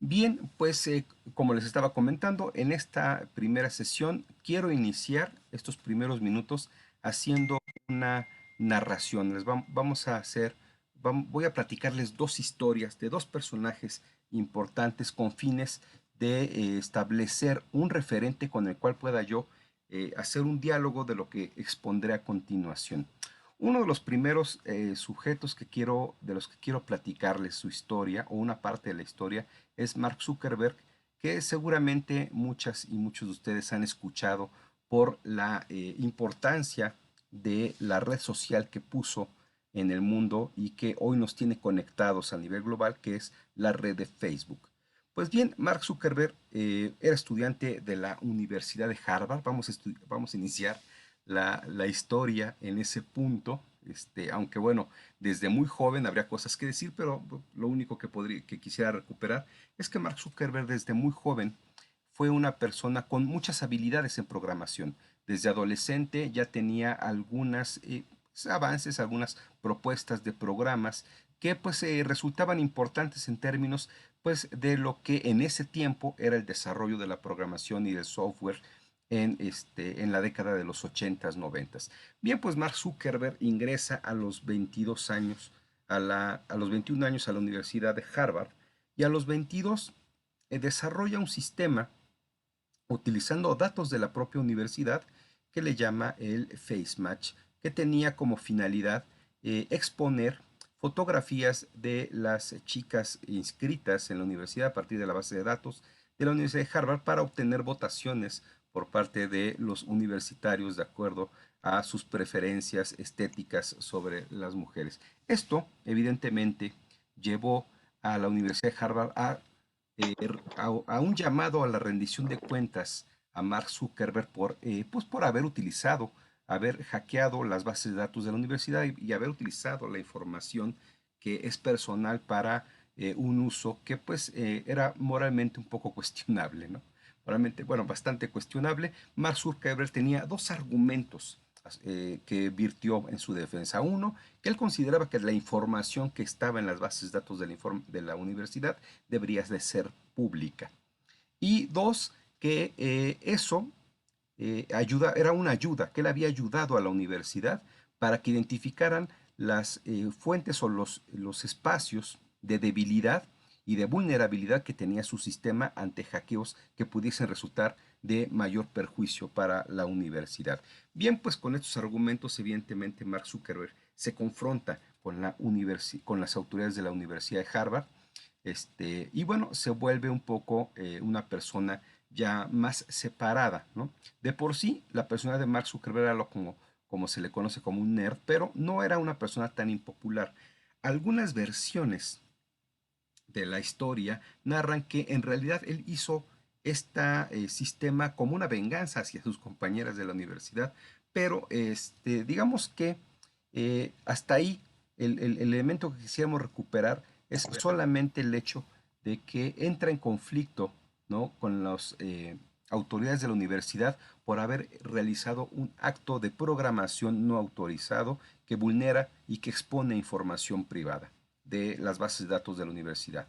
Bien, pues como les estaba comentando, en esta primera sesión quiero iniciar estos primeros minutos haciendo una narración. Vamos a hacer, voy a platicarles dos historias de dos personajes importantes con fines de establecer un referente con el cual pueda yo hacer un diálogo de lo que expondré a continuación. Uno de los primeros sujetos de los que quiero platicarles su historia o una parte de la historia es Mark Zuckerberg, que seguramente muchas y muchos de ustedes han escuchado por la importancia de la red social que puso en el mundo y que hoy nos tiene conectados a nivel global, que es la red de Facebook. Pues bien, Mark Zuckerberg era estudiante de la Universidad de Harvard. Vamos a iniciar la historia en ese punto. Aunque bueno, desde muy joven habría cosas que decir, pero lo único que quisiera recuperar es que Mark Zuckerberg desde muy joven fue una persona con muchas habilidades en programación. Desde adolescente ya tenía algunas avances, algunas propuestas de programas que pues resultaban importantes en términos pues de lo que en ese tiempo era el desarrollo de la programación y del software en la década de los 80s, 90s. Bien, pues Mark Zuckerberg ingresa a los 22 años, a los 21 años a la Universidad de Harvard y a los 22 desarrolla un sistema utilizando datos de la propia universidad que le llama el Face Match, que tenía como finalidad exponer fotografías de las chicas inscritas en la universidad a partir de la base de datos de la Universidad de Harvard para obtener votaciones por parte de los universitarios de acuerdo a sus preferencias estéticas sobre las mujeres. Esto, evidentemente, llevó a la Universidad de Harvard a un llamado a la rendición de cuentas a Mark Zuckerberg pues por haber utilizado, haber hackeado las bases de datos de la universidad y haber utilizado la información que es personal para un uso que pues era moralmente un poco cuestionable, ¿no? Moralmente, bueno, bastante cuestionable. Mark Zuckerberg tenía dos argumentos que virtió en su defensa. Uno, que él consideraba que la información que estaba en las bases de datos de la universidad debería de ser pública. Y dos, que eso era una ayuda, que él había ayudado a la universidad para que identificaran las fuentes o los espacios de debilidad y de vulnerabilidad que tenía su sistema ante hackeos que pudiesen resultar de mayor perjuicio para la universidad. Bien, pues con estos argumentos, evidentemente, Mark Zuckerberg se confronta con las autoridades de la Universidad de Harvard, y bueno, se vuelve un poco una persona ya más separada, ¿no? De por sí, la persona de Mark Zuckerberg era como se le conoce como un nerd, pero no era una persona tan impopular. Algunas versiones de la historia narran que en realidad él hizo este sistema como una venganza hacia sus compañeras de la universidad, pero digamos que hasta ahí el elemento que quisiéramos recuperar es solamente el hecho de que entra en conflicto, ¿no?, con las autoridades de la universidad por haber realizado un acto de programación no autorizado que vulnera y que expone información privada de las bases de datos de la universidad.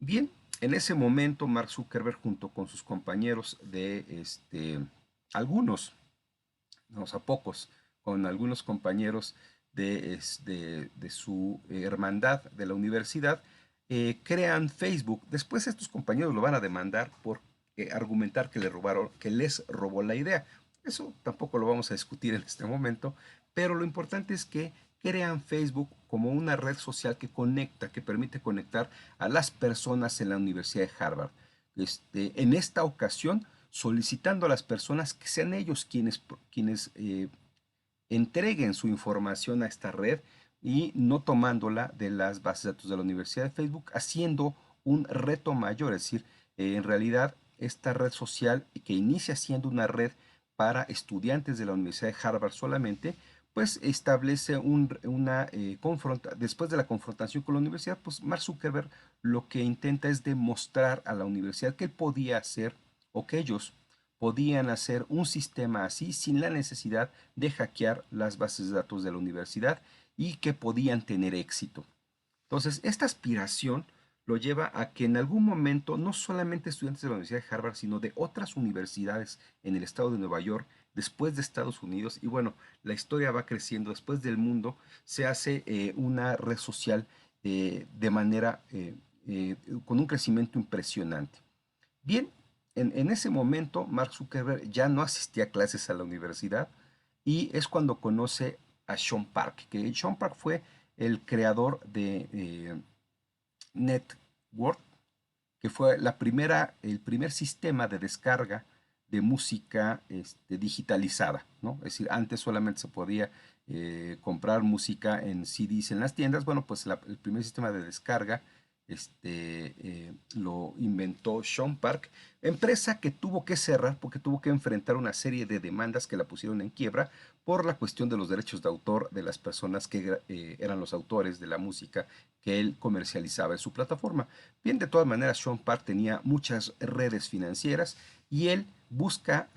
Bien, en ese momento Mark Zuckerberg junto con sus compañeros algunos, no, o sea, pocos, con algunos compañeros de su hermandad de la universidad, crean Facebook. Después estos compañeros lo van a demandar por argumentar que les robó la idea. Eso tampoco lo vamos a discutir en este momento, pero lo importante es que crean Facebook como una red social que conecta, que permite conectar a las personas en la Universidad de Harvard. En esta ocasión, solicitando a las personas que sean ellos quienes entreguen su información a esta red y no tomándola de las bases de datos de la Universidad de Facebook, haciendo un reto mayor, es decir, en realidad esta red social que inicia siendo una red para estudiantes de la Universidad de Harvard solamente, pues establece después de la confrontación con la universidad, pues Mark Zuckerberg lo que intenta es demostrar a la universidad que él podía hacer o que ellos podían hacer un sistema así sin la necesidad de hackear las bases de datos de la universidad y que podían tener éxito. Entonces, esta aspiración lo lleva a que en algún momento no solamente estudiantes de la Universidad de Harvard, sino de otras universidades en el estado de Nueva York, después de Estados Unidos, y bueno, la historia va creciendo, después del mundo se hace una red social de manera, con un crecimiento impresionante. Bien, en ese momento Mark Zuckerberg ya no asistía a clases a la universidad y es cuando conoce a Sean Park, que Sean Park fue el creador de Network, que fue el primer sistema de descarga de música digitalizada, ¿no? Es decir, antes solamente se podía comprar música en CDs en las tiendas. Bueno, pues el primer sistema de descarga lo inventó Sean Park, empresa que tuvo que cerrar porque tuvo que enfrentar una serie de demandas que la pusieron en quiebra por la cuestión de los derechos de autor de las personas que eran los autores de la música que él comercializaba en su plataforma. Bien, de todas maneras, Sean Park tenía muchas redes financieras y él busca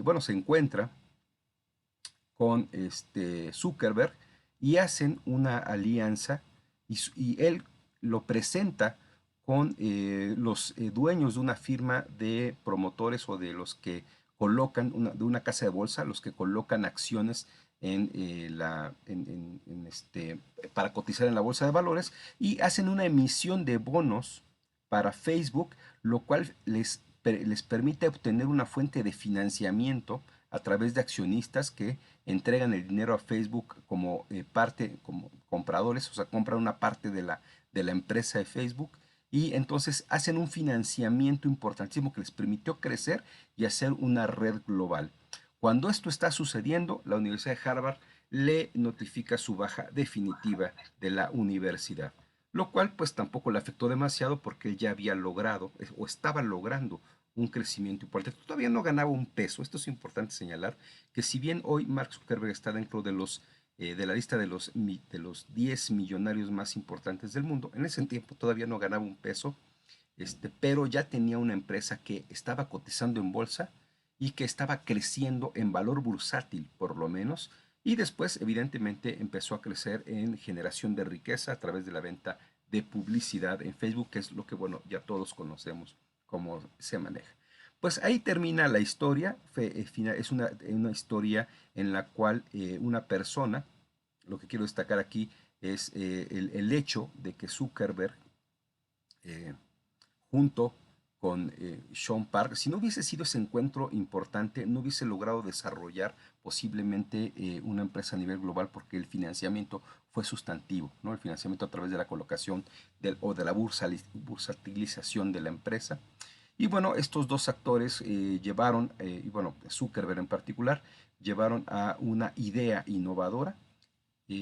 bueno, se encuentra con Zuckerberg y hacen una alianza y él lo presenta con los dueños de una firma de promotores o de los que colocan, de una casa de bolsa, los que colocan acciones en, para cotizar en la bolsa de valores y hacen una emisión de bonos para Facebook, lo cual les permite obtener una fuente de financiamiento a través de accionistas que entregan el dinero a Facebook como parte, como compradores, o sea, compran una parte de la empresa de Facebook y entonces hacen un financiamiento importantísimo que les permitió crecer y hacer una red global. Cuando esto está sucediendo, la Universidad de Harvard le notifica su baja definitiva de la universidad, lo cual pues tampoco le afectó demasiado porque él ya había logrado o estaba logrando un crecimiento importante. Todavía no ganaba un peso. Esto es importante señalar que si bien hoy Mark Zuckerberg está dentro de la lista de los 10 millonarios más importantes del mundo, en ese tiempo todavía no ganaba un peso, pero ya tenía una empresa que estaba cotizando en bolsa y que estaba creciendo en valor bursátil, por lo menos, y después, evidentemente, empezó a crecer en generación de riqueza a través de la venta de publicidad en Facebook, que es lo que, bueno, ya todos conocemos cómo se maneja. Pues ahí termina la historia, es una historia en la cual una persona, lo que quiero destacar aquí es el hecho de que Zuckerberg, eh, junto con Sean Park, si no hubiese sido ese encuentro importante, no hubiese logrado desarrollar posiblemente una empresa a nivel global porque el financiamiento fue sustantivo, ¿no? El financiamiento a través de la colocación o de la bursatilización de la empresa. Y bueno, estos dos actores llevaron, y bueno, Zuckerberg en particular, llevaron a una idea innovadora,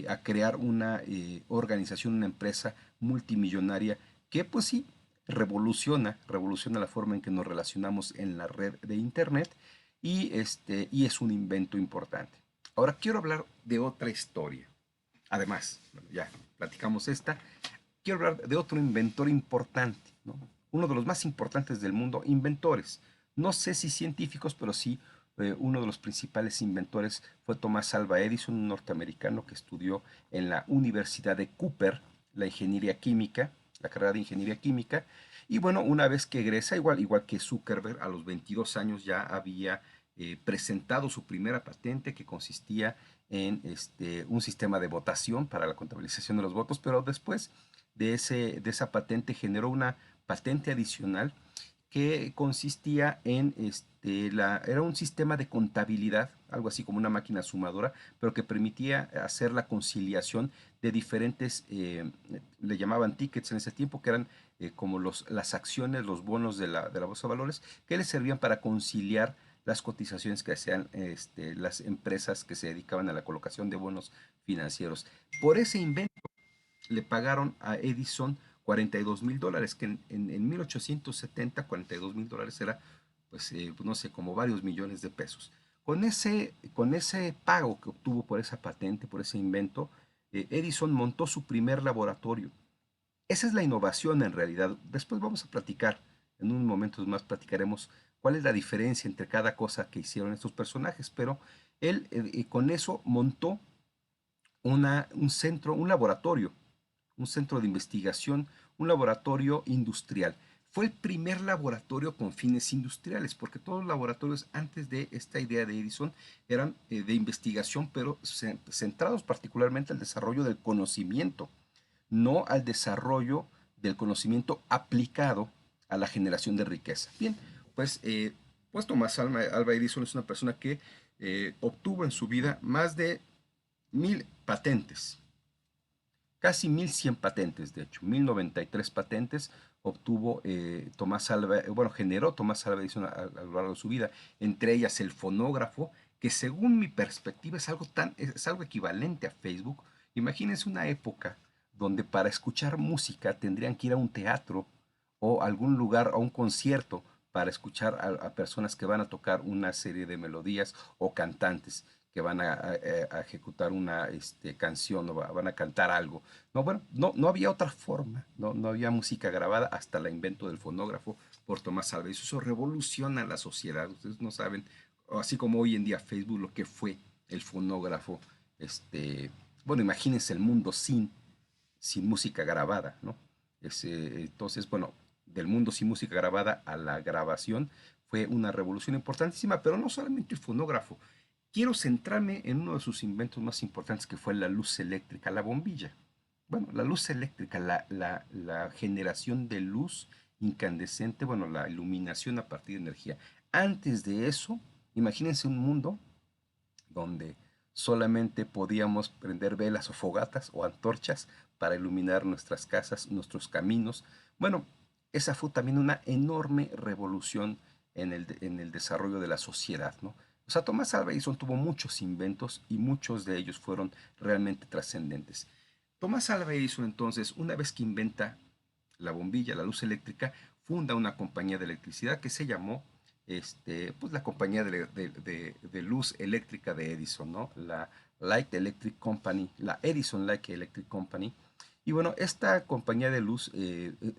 a crear una organización, una empresa multimillonaria que pues sí, revoluciona la forma en que nos relacionamos en la red de Internet y es un invento importante. Ahora quiero hablar de otra historia. Además, bueno, ya platicamos esta, quiero hablar de otro inventor importante, ¿no? Uno de los más importantes del mundo, inventores. No sé si científicos, pero sí uno de los principales inventores fue Thomas Alva Edison, un norteamericano que estudió en la Universidad de Cooper la ingeniería química, la carrera de ingeniería química. Y bueno, una vez que egresa, igual que Zuckerberg, a los 22 años ya había presentado su primera patente que consistía en un sistema de votación para la contabilización de los votos, pero después de esa patente generó una patente adicional que consistía en, era un sistema de contabilidad, algo así como una máquina sumadora, pero que permitía hacer la conciliación de diferentes, le llamaban tickets en ese tiempo, que eran como las acciones, los bonos de la bolsa de valores, que les servían para conciliar las cotizaciones que hacían las empresas que se dedicaban a la colocación de bonos financieros. Por ese invento le pagaron a Edison $42,000, que en 1870 $42,000 era, pues, no sé, como varios millones de pesos. Con ese pago que obtuvo por esa patente, por ese invento, Edison montó su primer laboratorio. Esa es la innovación en realidad. Después vamos a platicar, en unos momentos más platicaremos cuál es la diferencia entre cada cosa que hicieron estos personajes, pero él con eso montó un laboratorio, un centro de investigación, un laboratorio industrial. Fue el primer laboratorio con fines industriales, porque todos los laboratorios antes de esta idea de Edison eran de investigación, pero centrados particularmente al desarrollo del conocimiento, no al desarrollo del conocimiento aplicado a la generación de riqueza. Bien, pues, pues Tomás Alva Edison es una persona que obtuvo en su vida más de 1000 patentes, casi 1100 patentes, de hecho, 1093 patentes obtuvo Tomás Alva, bueno, generó Tomás Alva Edison a lo largo de su vida, entre ellas el fonógrafo, que según mi perspectiva es algo equivalente a Facebook. Imagínense una época donde para escuchar música tendrían que ir a un teatro o algún lugar, a un concierto, para escuchar a personas que van a tocar una serie de melodías o cantantes que van a ejecutar una canción o van a cantar algo. No, bueno, no había otra forma, no había música grabada hasta el invento del fonógrafo por Tomás Alva Edison. Eso revoluciona la sociedad. Ustedes no saben, así como hoy en día Facebook, lo que fue el fonógrafo. Bueno, imagínense el mundo sin música grabada, ¿no? Entonces, bueno, del mundo sin música grabada a la grabación fue una revolución importantísima, pero no solamente el fonógrafo. Quiero centrarme en uno de sus inventos más importantes, que fue la luz eléctrica, la bombilla. Bueno, la luz eléctrica, la generación de luz incandescente, bueno, la iluminación a partir de energía. Antes de eso, imagínense un mundo donde solamente podíamos prender velas o fogatas o antorchas para iluminar nuestras casas, nuestros caminos. Bueno, esa fue también una enorme revolución en el desarrollo de la sociedad, ¿no? O sea, Tomás Alva Edison tuvo muchos inventos y muchos de ellos fueron realmente trascendentes. Tomás Alva Edison, entonces, una vez que inventa la bombilla, la luz eléctrica, funda una compañía de electricidad que se llamó pues la compañía de luz eléctrica de Edison, ¿no? La Light Electric Company, la Edison Light Electric Company. Y bueno, esta compañía de luz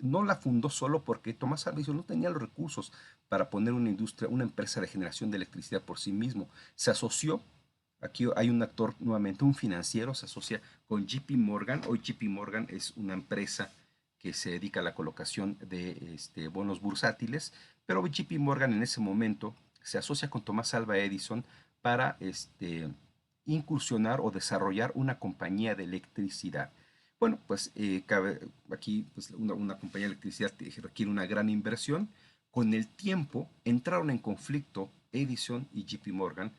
no la fundó solo porque Tomás Alva Edison no tenía los recursos para poner una industria, una empresa de generación de electricidad por sí mismo. Se asoció, aquí hay un actor nuevamente, un financiero, se asocia con JP Morgan. Hoy JP Morgan es una empresa que se dedica a la colocación de bonos bursátiles, pero JP Morgan en ese momento se asocia con Tomás Alva Edison para incursionar o desarrollar una compañía de electricidad. Bueno, pues aquí pues, una compañía de electricidad requiere una gran inversión. Con el tiempo entraron en conflicto Edison y JP Morgan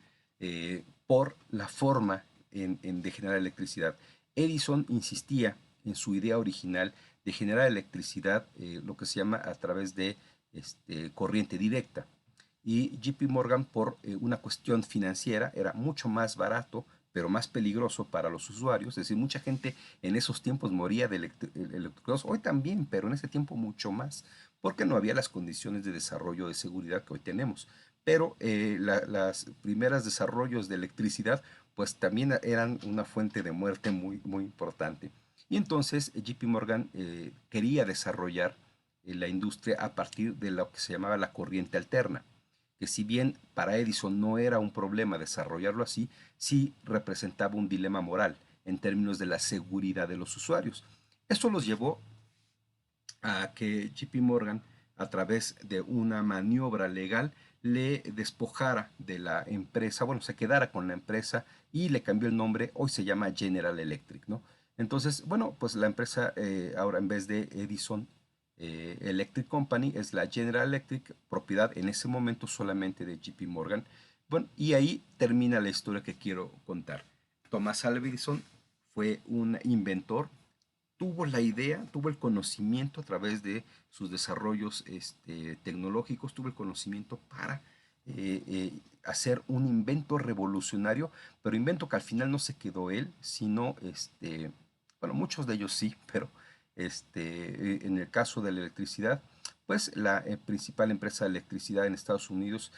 por la forma de generar electricidad. Edison insistía en su idea original de generar electricidad, lo que se llama a través de corriente directa. Y JP Morgan, por una cuestión financiera, era mucho más barato, pero más peligroso para los usuarios. Es decir, mucha gente en esos tiempos moría de electrocución, hoy también, pero en ese tiempo mucho más, porque no había las condiciones de desarrollo de seguridad que hoy tenemos. Pero las primeras desarrollos de electricidad, pues también eran una fuente de muerte muy importante. Y entonces JP Morgan quería desarrollar la industria a partir de lo que se llamaba la corriente alterna, que si bien para Edison no era un problema desarrollarlo así, sí representaba un dilema moral en términos de la seguridad de los usuarios. Esto los llevó a que JP Morgan, a través de una maniobra legal, le despojara de la empresa, bueno, se quedara con la empresa y le cambió el nombre, hoy se llama General Electric, ¿no? Entonces, bueno, pues la empresa ahora en vez de Edison Electric Company es la General Electric, propiedad en ese momento solamente de JP Morgan. Bueno, y ahí termina la historia que quiero contar. Thomas Alva Edison fue un inventor, tuvo la idea, tuvo el conocimiento a través de sus desarrollos tecnológicos, tuvo el conocimiento para hacer un invento revolucionario, pero invento que al final no se quedó él, sino, bueno, muchos de ellos sí, pero en el caso de la electricidad, pues la principal empresa de electricidad en Estados Unidos,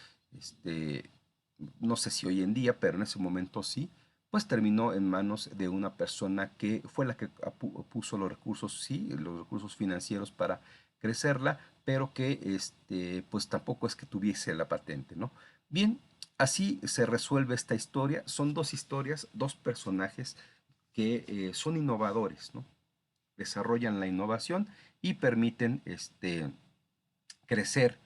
no sé si hoy en día, pero en ese momento sí, pues terminó en manos de una persona que fue la que puso los recursos, sí, los recursos financieros para crecerla, pero que pues tampoco es que tuviese la patente, ¿no? Bien, así se resuelve esta historia. Son dos historias, dos personajes que son innovadores, ¿no? desarrollan la innovación y permiten crecer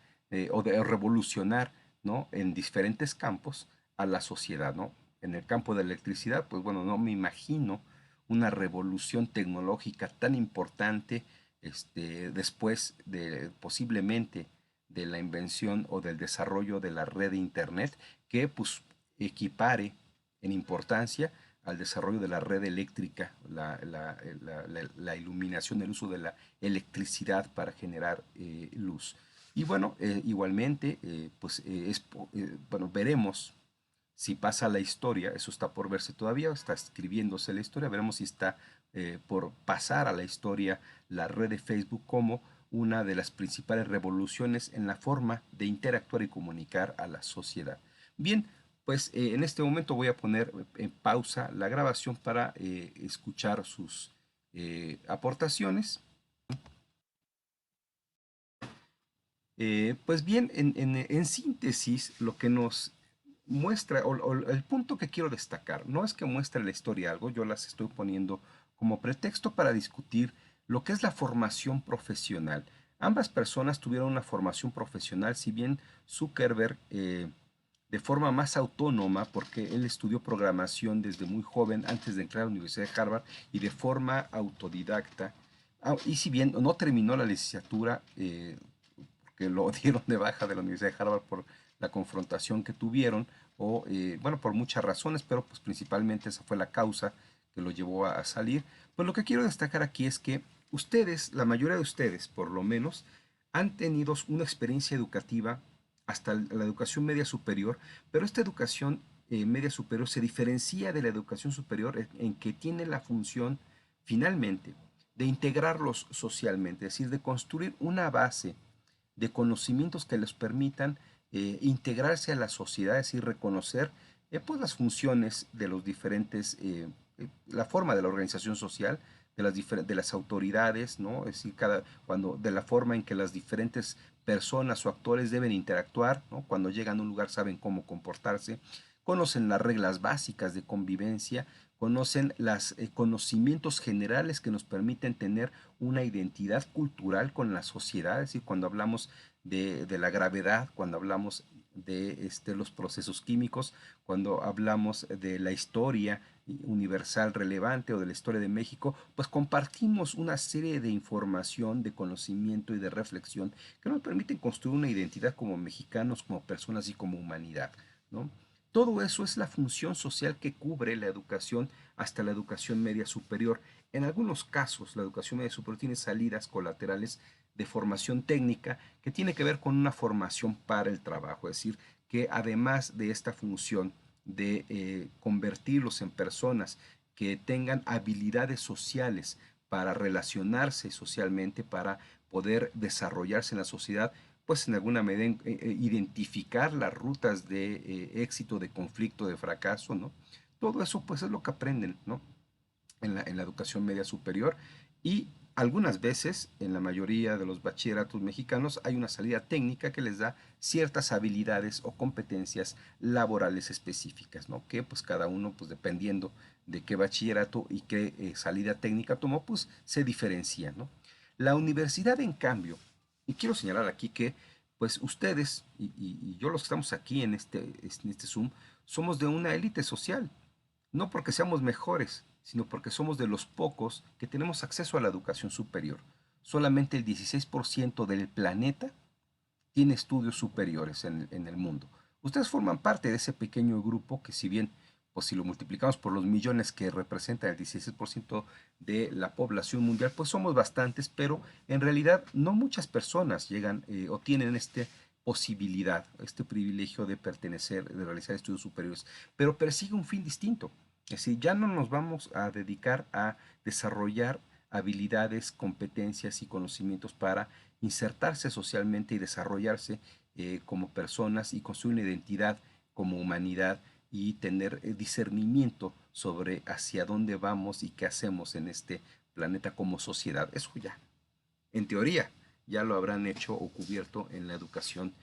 o de revolucionar, ¿no? En diferentes campos a la sociedad, ¿no? En el campo de la electricidad, pues bueno, no me imagino una revolución tecnológica tan importante después de posiblemente de la invención o del desarrollo de la red de Internet que pues equipare en importancia al desarrollo de la red eléctrica, la iluminación, el uso de la electricidad para generar luz. Y bueno, igualmente, bueno, veremos si pasa la historia, eso está por verse todavía, está escribiéndose la historia, veremos si está por pasar a la historia la red de Facebook como una de las principales revoluciones en la forma de interactuar y comunicar a la sociedad. Bien, pues en este momento voy a poner en pausa la grabación para escuchar sus aportaciones. Pues bien, en síntesis, lo que nos muestra, o el punto que quiero destacar, no es que muestre la historia algo, yo las estoy poniendo como pretexto para discutir lo que es la formación profesional. Ambas personas tuvieron una formación profesional, si bien Zuckerberg de forma más autónoma, porque él estudió programación desde muy joven, antes de entrar a la Universidad de Harvard, y de forma autodidacta. Y si bien no terminó la licenciatura, que lo dieron de baja de la Universidad de Harvard por la confrontación que tuvieron, o bueno, por muchas razones, pero pues principalmente esa fue la causa que lo llevó a salir. Pues lo que quiero destacar aquí es que ustedes, la mayoría de ustedes por lo menos, han tenido una experiencia educativa hasta la educación media superior, pero esta educación media superior se diferencia de la educación superior en que tiene la función finalmente de integrarlos socialmente, es decir, de construir una base de conocimientos que les permitan integrarse a la sociedad, es decir, reconocer pues las funciones de los diferentes, la forma de la organización social, de las autoridades, ¿no? Es decir, de la forma en que las diferentes personas o actores deben interactuar, ¿no? Cuando llegan a un lugar saben cómo comportarse, conocen las reglas básicas de convivencia, conocen los conocimientos generales que nos permiten tener una identidad cultural con la sociedad, es decir, cuando hablamos de la gravedad, cuando hablamos de los procesos químicos, cuando hablamos de la historia universal relevante o de la historia de México, pues compartimos una serie de información, de conocimiento y de reflexión que nos permiten construir una identidad como mexicanos, como personas y como humanidad, ¿no? Todo eso es la función social que cubre la educación hasta la educación media superior. En algunos casos, la educación media superior tiene salidas colaterales de formación técnica que tiene que ver con una formación para el trabajo, es decir, que además de esta función de convertirlos en personas que tengan habilidades sociales para relacionarse socialmente, para poder desarrollarse en la sociedad, pues en alguna medida identificar las rutas de éxito, de conflicto, de fracaso, ¿no? Todo eso pues es lo que aprenden, ¿no? En la educación media superior y algunas veces, en la mayoría de los bachilleratos mexicanos, hay una salida técnica que les da ciertas habilidades o competencias laborales específicas, ¿no? Que pues cada uno, pues dependiendo de qué bachillerato y qué salida técnica tomó, pues se diferencia, ¿no? La universidad, en cambio, y quiero señalar aquí que pues ustedes y yo los que estamos aquí en este Zoom, somos de una élite social, no porque seamos mejores, sino porque somos de los pocos que tenemos acceso a la educación superior. Solamente el 16% del planeta tiene estudios superiores en el mundo. Ustedes forman parte de ese pequeño grupo que si bien, pues si lo multiplicamos por los millones que representa el 16% de la población mundial, pues somos bastantes, pero en realidad no muchas personas llegan o tienen esta posibilidad, este privilegio de pertenecer, de realizar estudios superiores, pero persigue un fin distinto. Es decir, ya no nos vamos a dedicar a desarrollar habilidades, competencias y conocimientos para insertarse socialmente y desarrollarse como personas y construir una identidad como humanidad y tener discernimiento sobre hacia dónde vamos y qué hacemos en este planeta como sociedad. Eso ya, en teoría, ya lo habrán hecho o cubierto en la educación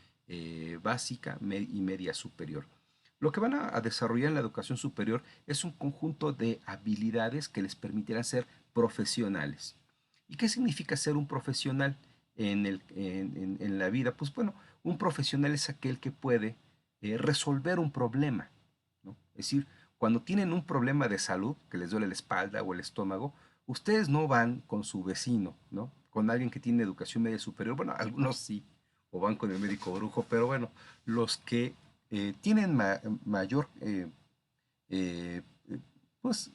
básica y media superior. Lo que van a desarrollar en la educación superior es un conjunto de habilidades que les permitirán ser profesionales. ¿Y qué significa ser un profesional en la vida? Pues bueno, un profesional es aquel que puede resolver un problema, ¿no? Es decir, cuando tienen un problema de salud, que les duele la espalda o el estómago, ustedes no van con su vecino, ¿no? Con alguien que tiene educación media superior. Bueno, algunos sí, o van con el médico brujo, pero bueno, los que tienen mayor eh, eh, pues,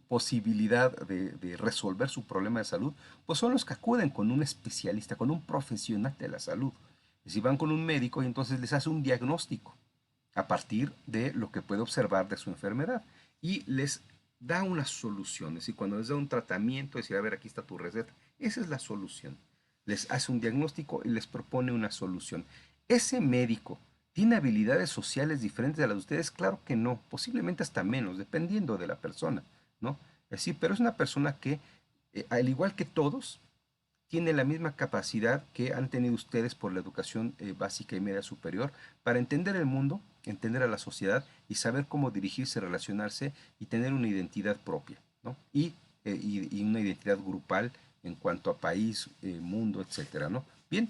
posibilidad de resolver su problema de salud, pues son los que acuden con un especialista, con un profesional de la salud. Si van con un médico y entonces les hace un diagnóstico a partir de lo que puede observar de su enfermedad y les da una solución. Es decir, cuando les da un tratamiento, decir, a ver, aquí está tu receta, esa es la solución. Les hace un diagnóstico y les propone una solución. Ese médico tiene habilidades sociales diferentes a las de ustedes, claro que no, posiblemente hasta menos, dependiendo de la persona, ¿no? Es decir, pero es una persona que, al igual que todos, tiene la misma capacidad que han tenido ustedes por la educación básica y media superior para entender el mundo, entender a la sociedad y saber cómo dirigirse, relacionarse y tener una identidad propia, ¿no? Y una identidad grupal en cuanto a país, mundo, etcétera, ¿no? Bien,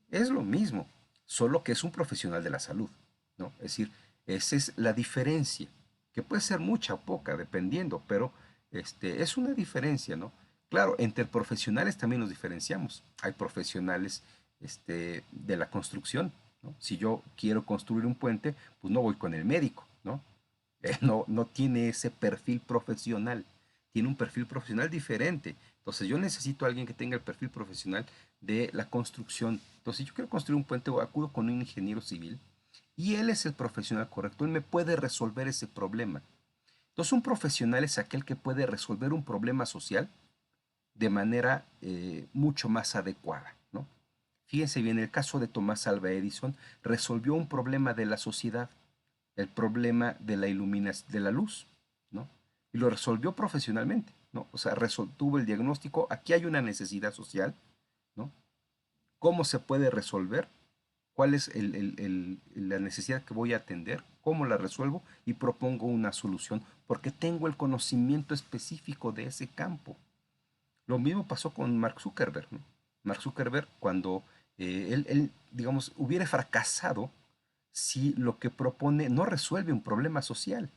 es lo mismo, solo que es un profesional de la salud, ¿no? Es decir, esa es la diferencia, que puede ser mucha o poca, dependiendo, pero es una diferencia, ¿no? Claro, entre profesionales también nos diferenciamos. Hay profesionales de la construcción, ¿no? Si yo quiero construir un puente, pues no voy con el médico, ¿no? No tiene ese perfil profesional, tiene un perfil profesional diferente. Entonces yo necesito a alguien que tenga el perfil profesional de la construcción. Entonces si yo quiero construir un puente, acudo con un ingeniero civil y él es el profesional correcto, él me puede resolver ese problema. Entonces un profesional es aquel que puede resolver un problema social de manera mucho más adecuada, ¿no? Fíjense bien, el caso de Tomás Alva Edison resolvió un problema de la sociedad, el problema de la iluminación, de la luz, ¿no? Y lo resolvió profesionalmente, ¿no? O sea, tuvo el diagnóstico, aquí hay una necesidad social, ¿no? ¿Cómo se puede resolver? ¿Cuál es la necesidad que voy a atender? ¿Cómo la resuelvo? Y propongo una solución, porque tengo el conocimiento específico de ese campo. Lo mismo pasó con Mark Zuckerberg, ¿no? Mark Zuckerberg, cuando digamos, hubiera fracasado si lo que propone no resuelve un problema social,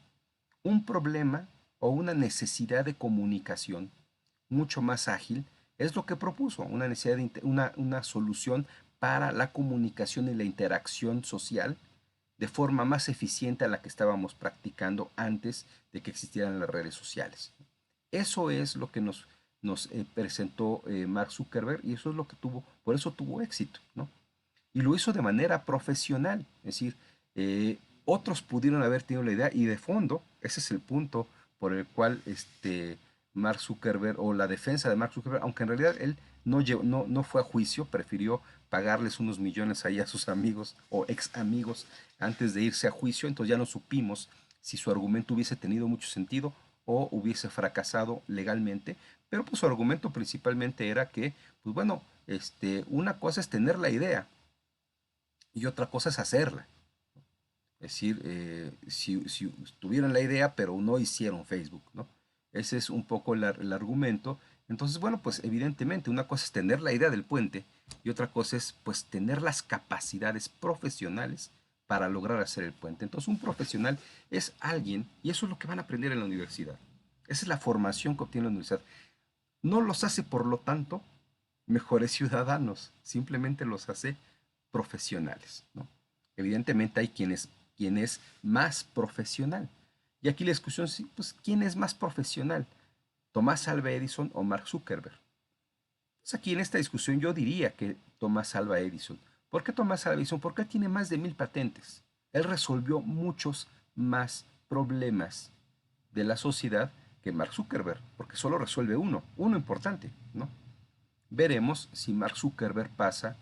un problema o una necesidad de comunicación mucho más ágil es lo que propuso, una necesidad una solución para la comunicación y la interacción social de forma más eficiente a la que estábamos practicando antes de que existieran las redes sociales. Eso es lo que nos presentó Mark Zuckerberg y eso es lo que por eso tuvo éxito, ¿no? Y lo hizo de manera profesional, es decir, otros pudieron haber tenido la idea y de fondo, ese es el punto por el cual Mark Zuckerberg o la defensa de Mark Zuckerberg, aunque en realidad él no fue a juicio, prefirió pagarles unos millones ahí a sus amigos o ex amigos antes de irse a juicio, entonces ya no supimos si su argumento hubiese tenido mucho sentido o hubiese fracasado legalmente, pero pues su argumento principalmente era que, pues bueno, una cosa es tener la idea y otra cosa es hacerla. Es decir, si tuvieron la idea, pero no hicieron Facebook, ¿no? Ese es un poco el argumento. Entonces, bueno, pues evidentemente una cosa es tener la idea del puente y otra cosa es pues tener las capacidades profesionales para lograr hacer el puente. Entonces, un profesional es alguien, y eso es lo que van a aprender en la universidad. Esa es la formación que obtiene la universidad. No los hace, por lo tanto, mejores ciudadanos, simplemente los hace profesionales, ¿no? Evidentemente hay quien es más profesional. Y aquí la discusión es, pues, ¿quién es más profesional? ¿Tomás Alva Edison o Mark Zuckerberg? Pues aquí en esta discusión yo diría que Tomás Alva Edison. ¿Por qué Tomás Alva Edison? Porque él tiene más de 1000 patentes. Él resolvió muchos más problemas de la sociedad que Mark Zuckerberg, porque solo resuelve uno importante, ¿no? Veremos si Mark Zuckerberg pasa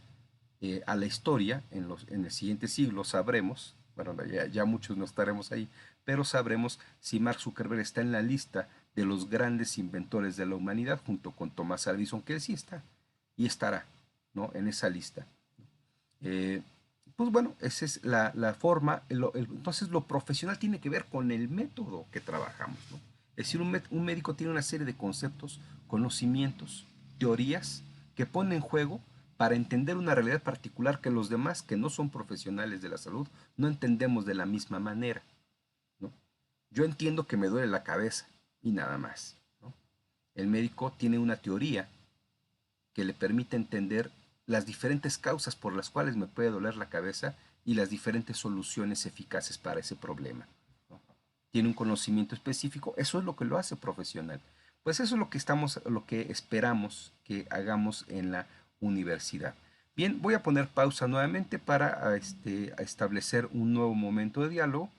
a la historia en el siguiente siglo, sabremos, bueno, ya muchos no estaremos ahí, pero sabremos si Mark Zuckerberg está en la lista de los grandes inventores de la humanidad junto con Thomas Edison, que él sí está y estará, ¿no? En esa lista. Eh, pues bueno, esa es la forma, entonces lo profesional tiene que ver con el método que trabajamos, ¿no? Es decir, un médico tiene una serie de conceptos, conocimientos, teorías que pone en juego para entender una realidad particular que los demás, que no son profesionales de la salud, no entendemos de la misma manera, ¿no? Yo entiendo que me duele la cabeza y nada más, ¿no? El médico tiene una teoría que le permite entender las diferentes causas por las cuales me puede doler la cabeza y las diferentes soluciones eficaces para ese problema, ¿no? Tiene un conocimiento específico, eso es lo que lo hace profesional. Pues eso es lo que esperamos que hagamos en la universidad. Bien, voy a poner pausa nuevamente para a establecer un nuevo momento de diálogo.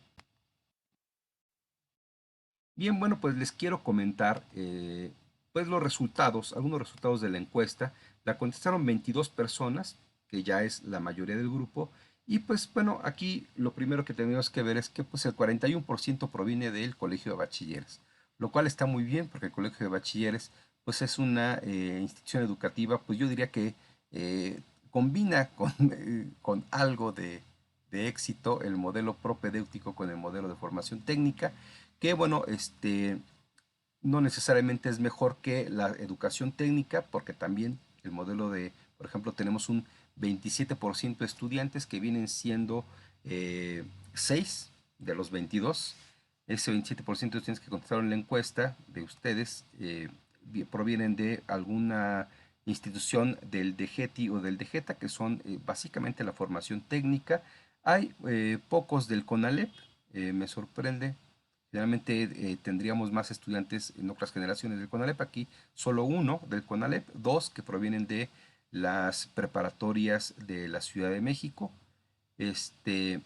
Bien, bueno, pues les quiero comentar pues los resultados, algunos resultados de la encuesta. La contestaron 22 personas, que ya es la mayoría del grupo. Y pues bueno, aquí lo primero que tenemos que ver es que pues el 41% proviene del Colegio de Bachilleres, lo cual está muy bien porque el Colegio de Bachilleres pues es una institución educativa, pues yo diría que eh, combina con algo de éxito el modelo propedéutico con el modelo de formación técnica, que bueno, no necesariamente es mejor que la educación técnica, porque también el modelo por ejemplo, tenemos un 27% de estudiantes que vienen siendo 6 de los 22. Ese 27% de estudiantes que contestaron la encuesta de ustedes provienen de alguna institución del DGETI o del DGETA, que son básicamente la formación técnica. Hay pocos del CONALEP, me sorprende. Generalmente tendríamos más estudiantes en otras generaciones del CONALEP. Aquí solo uno del CONALEP, dos que provienen de las preparatorias de la Ciudad de México, este,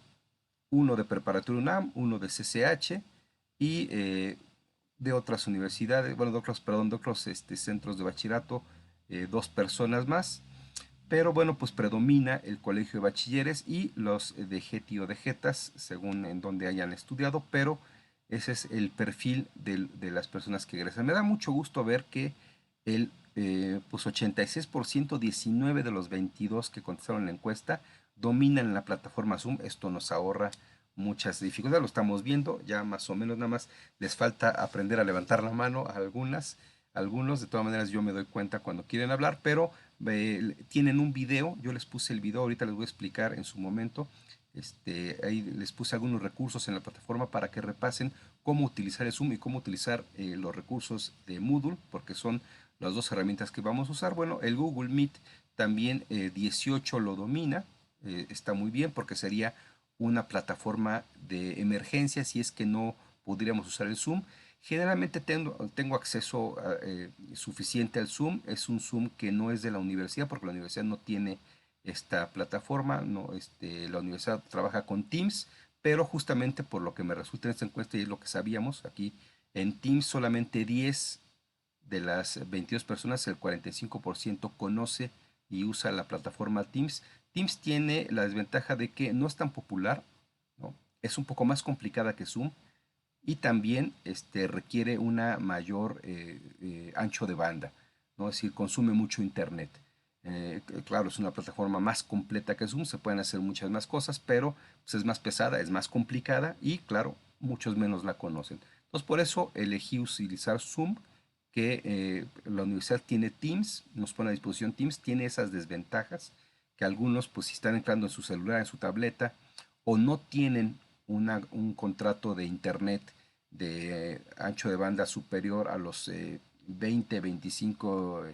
uno de Preparatoria UNAM, uno de CCH y de otras universidades, bueno, de otros centros de bachillerato, dos personas más. Pero bueno, pues predomina el colegio de bachilleres y los de GETI o de JETAS, según en donde hayan estudiado, pero ese es el perfil de las personas que egresan. Me da mucho gusto ver que el pues 86%, 19 de los 22 que contestaron la encuesta, dominan la plataforma Zoom. Esto nos ahorra muchas dificultades, lo estamos viendo, ya más o menos nada más les falta aprender a levantar la mano a algunos, de todas maneras yo me doy cuenta cuando quieren hablar, pero tienen un video, yo les puse el video, ahorita les voy a explicar en su momento, ahí les puse algunos recursos en la plataforma para que repasen cómo utilizar el Zoom y cómo utilizar los recursos de Moodle, porque son las dos herramientas que vamos a usar. Bueno, el Google Meet también 18 lo domina, está muy bien porque sería una plataforma de emergencia si es que no podríamos usar el Zoom. Generalmente tengo acceso suficiente al Zoom. Es un Zoom que no es de la universidad porque la universidad no tiene esta plataforma. No, la universidad trabaja con Teams, pero justamente por lo que me resulta en esta encuesta y es lo que sabíamos, aquí en Teams solamente 10 de las 22 personas, el 45% conoce y usa la plataforma Teams. Teams tiene la desventaja de que no es tan popular, ¿no? Es un poco más complicada que Zoom y también requiere una mayor ancho de banda, ¿no? Es decir, consume mucho internet. Claro, es una plataforma más completa que Zoom, se pueden hacer muchas más cosas, pero pues, es más pesada, es más complicada y claro, muchos menos la conocen. Entonces por eso elegí utilizar Zoom, que la universidad tiene Teams, nos pone a disposición Teams, tiene esas desventajas que algunos pues si están entrando en su celular, en su tableta o no tienen un contrato de internet de ancho de banda superior a los 20, 25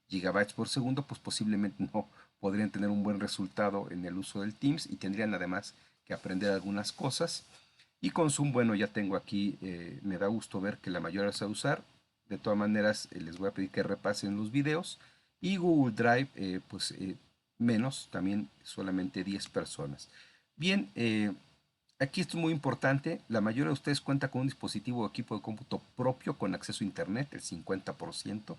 gigabytes por segundo, pues posiblemente no podrían tener un buen resultado en el uso del Teams y tendrían además que aprender algunas cosas. Y con Zoom, bueno, ya tengo aquí, me da gusto ver que la mayoría sabe usar. De todas maneras, les voy a pedir que repasen los videos. Y Google Drive, menos, también solamente 10 personas. Bien, aquí esto es muy importante. La mayoría de ustedes cuenta con un dispositivo o equipo de cómputo propio con acceso a Internet, el 50%,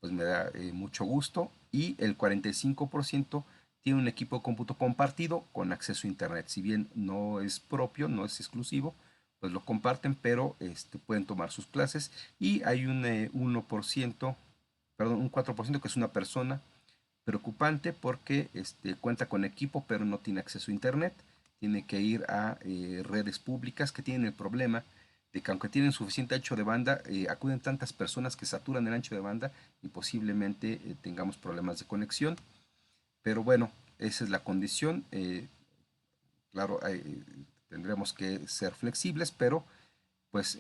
pues me da mucho gusto. Y el 45% tiene un equipo de cómputo compartido con acceso a Internet. Si bien no es propio, no es exclusivo, pues lo comparten, pero pueden tomar sus clases. Y hay un 1%, perdón, un 4% que es una persona preocupante porque cuenta con equipo pero no tiene acceso a internet, tiene que ir a redes públicas que tienen el problema de que aunque tienen suficiente ancho de banda, acuden tantas personas que saturan el ancho de banda y posiblemente tengamos problemas de conexión. Pero bueno, esa es la condición. Claro, tendremos que ser flexibles, pero pues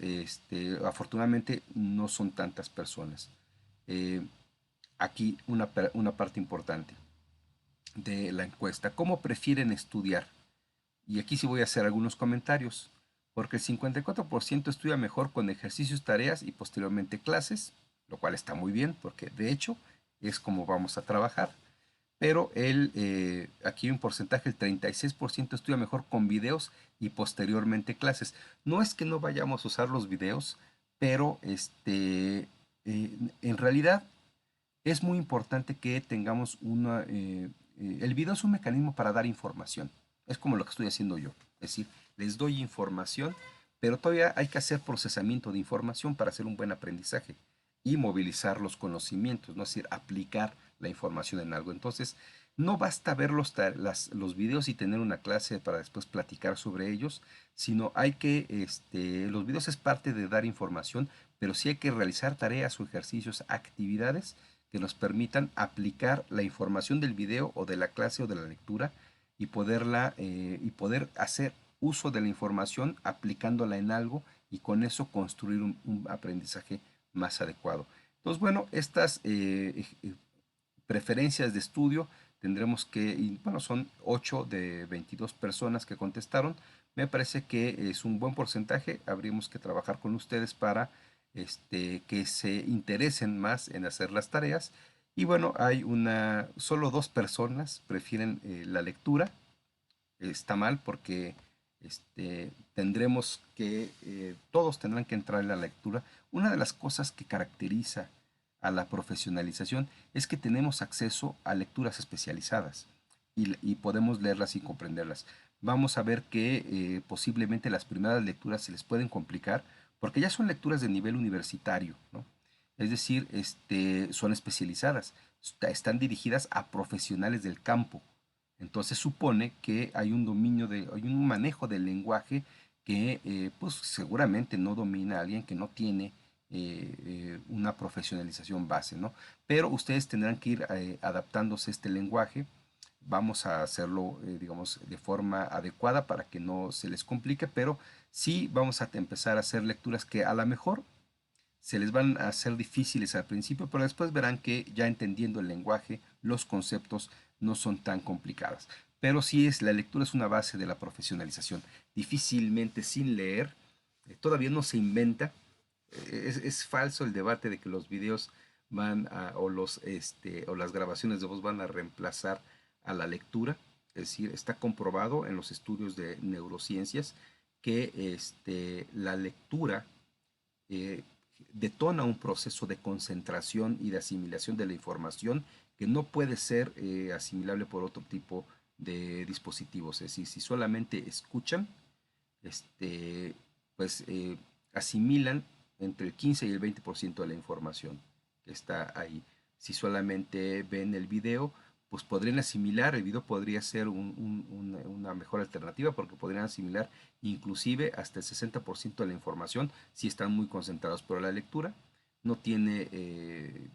afortunadamente no son tantas personas. Eh, Aquí una parte importante de la encuesta. ¿Cómo prefieren estudiar? Y aquí sí voy a hacer algunos comentarios, porque el 54% estudia mejor con ejercicios, tareas y posteriormente clases, lo cual está muy bien, porque de hecho es como vamos a trabajar. Pero aquí hay un porcentaje, el 36% estudia mejor con videos y posteriormente clases. No es que no vayamos a usar los videos, pero en realidad es muy importante que tengamos el video es un mecanismo para dar información. Es como lo que estoy haciendo yo. Es decir, les doy información, pero todavía hay que hacer procesamiento de información para hacer un buen aprendizaje y movilizar los conocimientos, ¿no? Es decir, aplicar la información en algo. Entonces, no basta ver los videos y tener una clase para después platicar sobre ellos, sino hay que, los videos es parte de dar información, pero sí hay que realizar tareas o ejercicios, actividades que nos permitan aplicar la información del video o de la clase o de la lectura y poder hacer uso de la información aplicándola en algo y con eso construir un aprendizaje más adecuado. Entonces, bueno, estas preferencias de estudio tendremos y bueno, son 8 de 22 personas que contestaron. Me parece que es un buen porcentaje. Habríamos que trabajar con ustedes para que se interesen más en hacer las tareas. Y bueno, solo 2 personas prefieren la lectura. Está mal porque todos tendrán que entrar en la lectura. Una de las cosas que caracteriza a la profesionalización es que tenemos acceso a lecturas especializadas y podemos leerlas y comprenderlas. Vamos a ver que posiblemente las primeras lecturas se les pueden complicar porque ya son lecturas de nivel universitario, ¿no? Es decir, son especializadas, están dirigidas a profesionales del campo. Entonces supone que hay un manejo del lenguaje que pues seguramente no domina alguien que no tiene una profesionalización base, ¿no? Pero ustedes tendrán que ir adaptándose a este lenguaje. Vamos a hacerlo, digamos, de forma adecuada para que no se les complique, pero sí vamos a empezar a hacer lecturas que a lo mejor se les van a hacer difíciles al principio, pero después verán que ya entendiendo el lenguaje, los conceptos no son tan complicadas. Pero sí la lectura es una base de la profesionalización. Difícilmente sin leer, todavía no se inventa. Es falso el debate de que los videos o las grabaciones de voz van a reemplazar a la lectura. Es decir, está comprobado en los estudios de neurociencias que la lectura eh, detona un proceso de concentración y de asimilación de la información que no puede ser asimilable por otro tipo de dispositivos. Es decir, si solamente escuchan, este, pues asimilan entre el 15 y el 20% de la información que está ahí. Si solamente ven el video, pues podrían asimilar, el video podría ser una mejor alternativa porque podrían asimilar inclusive hasta el 60% de la información si están muy concentrados, pero la lectura no tiene,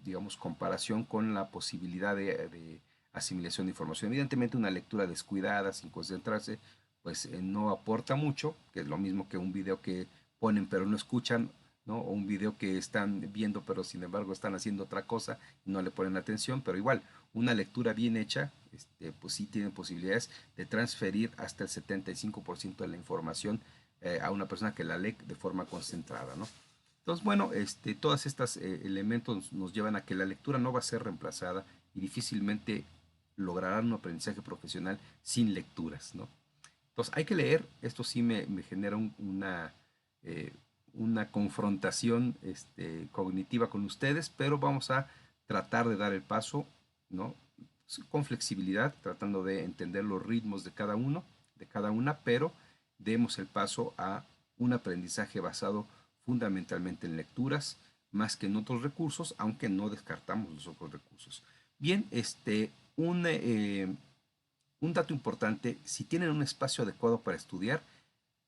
digamos, comparación con la posibilidad de asimilación de información. Evidentemente una lectura descuidada, sin concentrarse, pues no aporta mucho, que es lo mismo que un video que ponen pero no escuchan, ¿no? O un video que están viendo pero sin embargo están haciendo otra cosa y no le ponen atención, pero igual, una lectura bien hecha, pues sí tiene posibilidades de transferir hasta el 75% de la información a una persona que la lee de forma concentrada, ¿no? Entonces, bueno, todos estos elementos nos llevan a que la lectura no va a ser reemplazada y difícilmente lograrán un aprendizaje profesional sin lecturas, ¿no? Entonces hay que leer, esto sí me genera eh, una confrontación cognitiva con ustedes, pero vamos a tratar de dar el paso, ¿no? Con flexibilidad, tratando de entender los ritmos de cada uno, de cada una, pero demos el paso a un aprendizaje basado fundamentalmente en lecturas, más que en otros recursos, aunque no descartamos los otros recursos. Bien, un dato importante, si tienen un espacio adecuado para estudiar,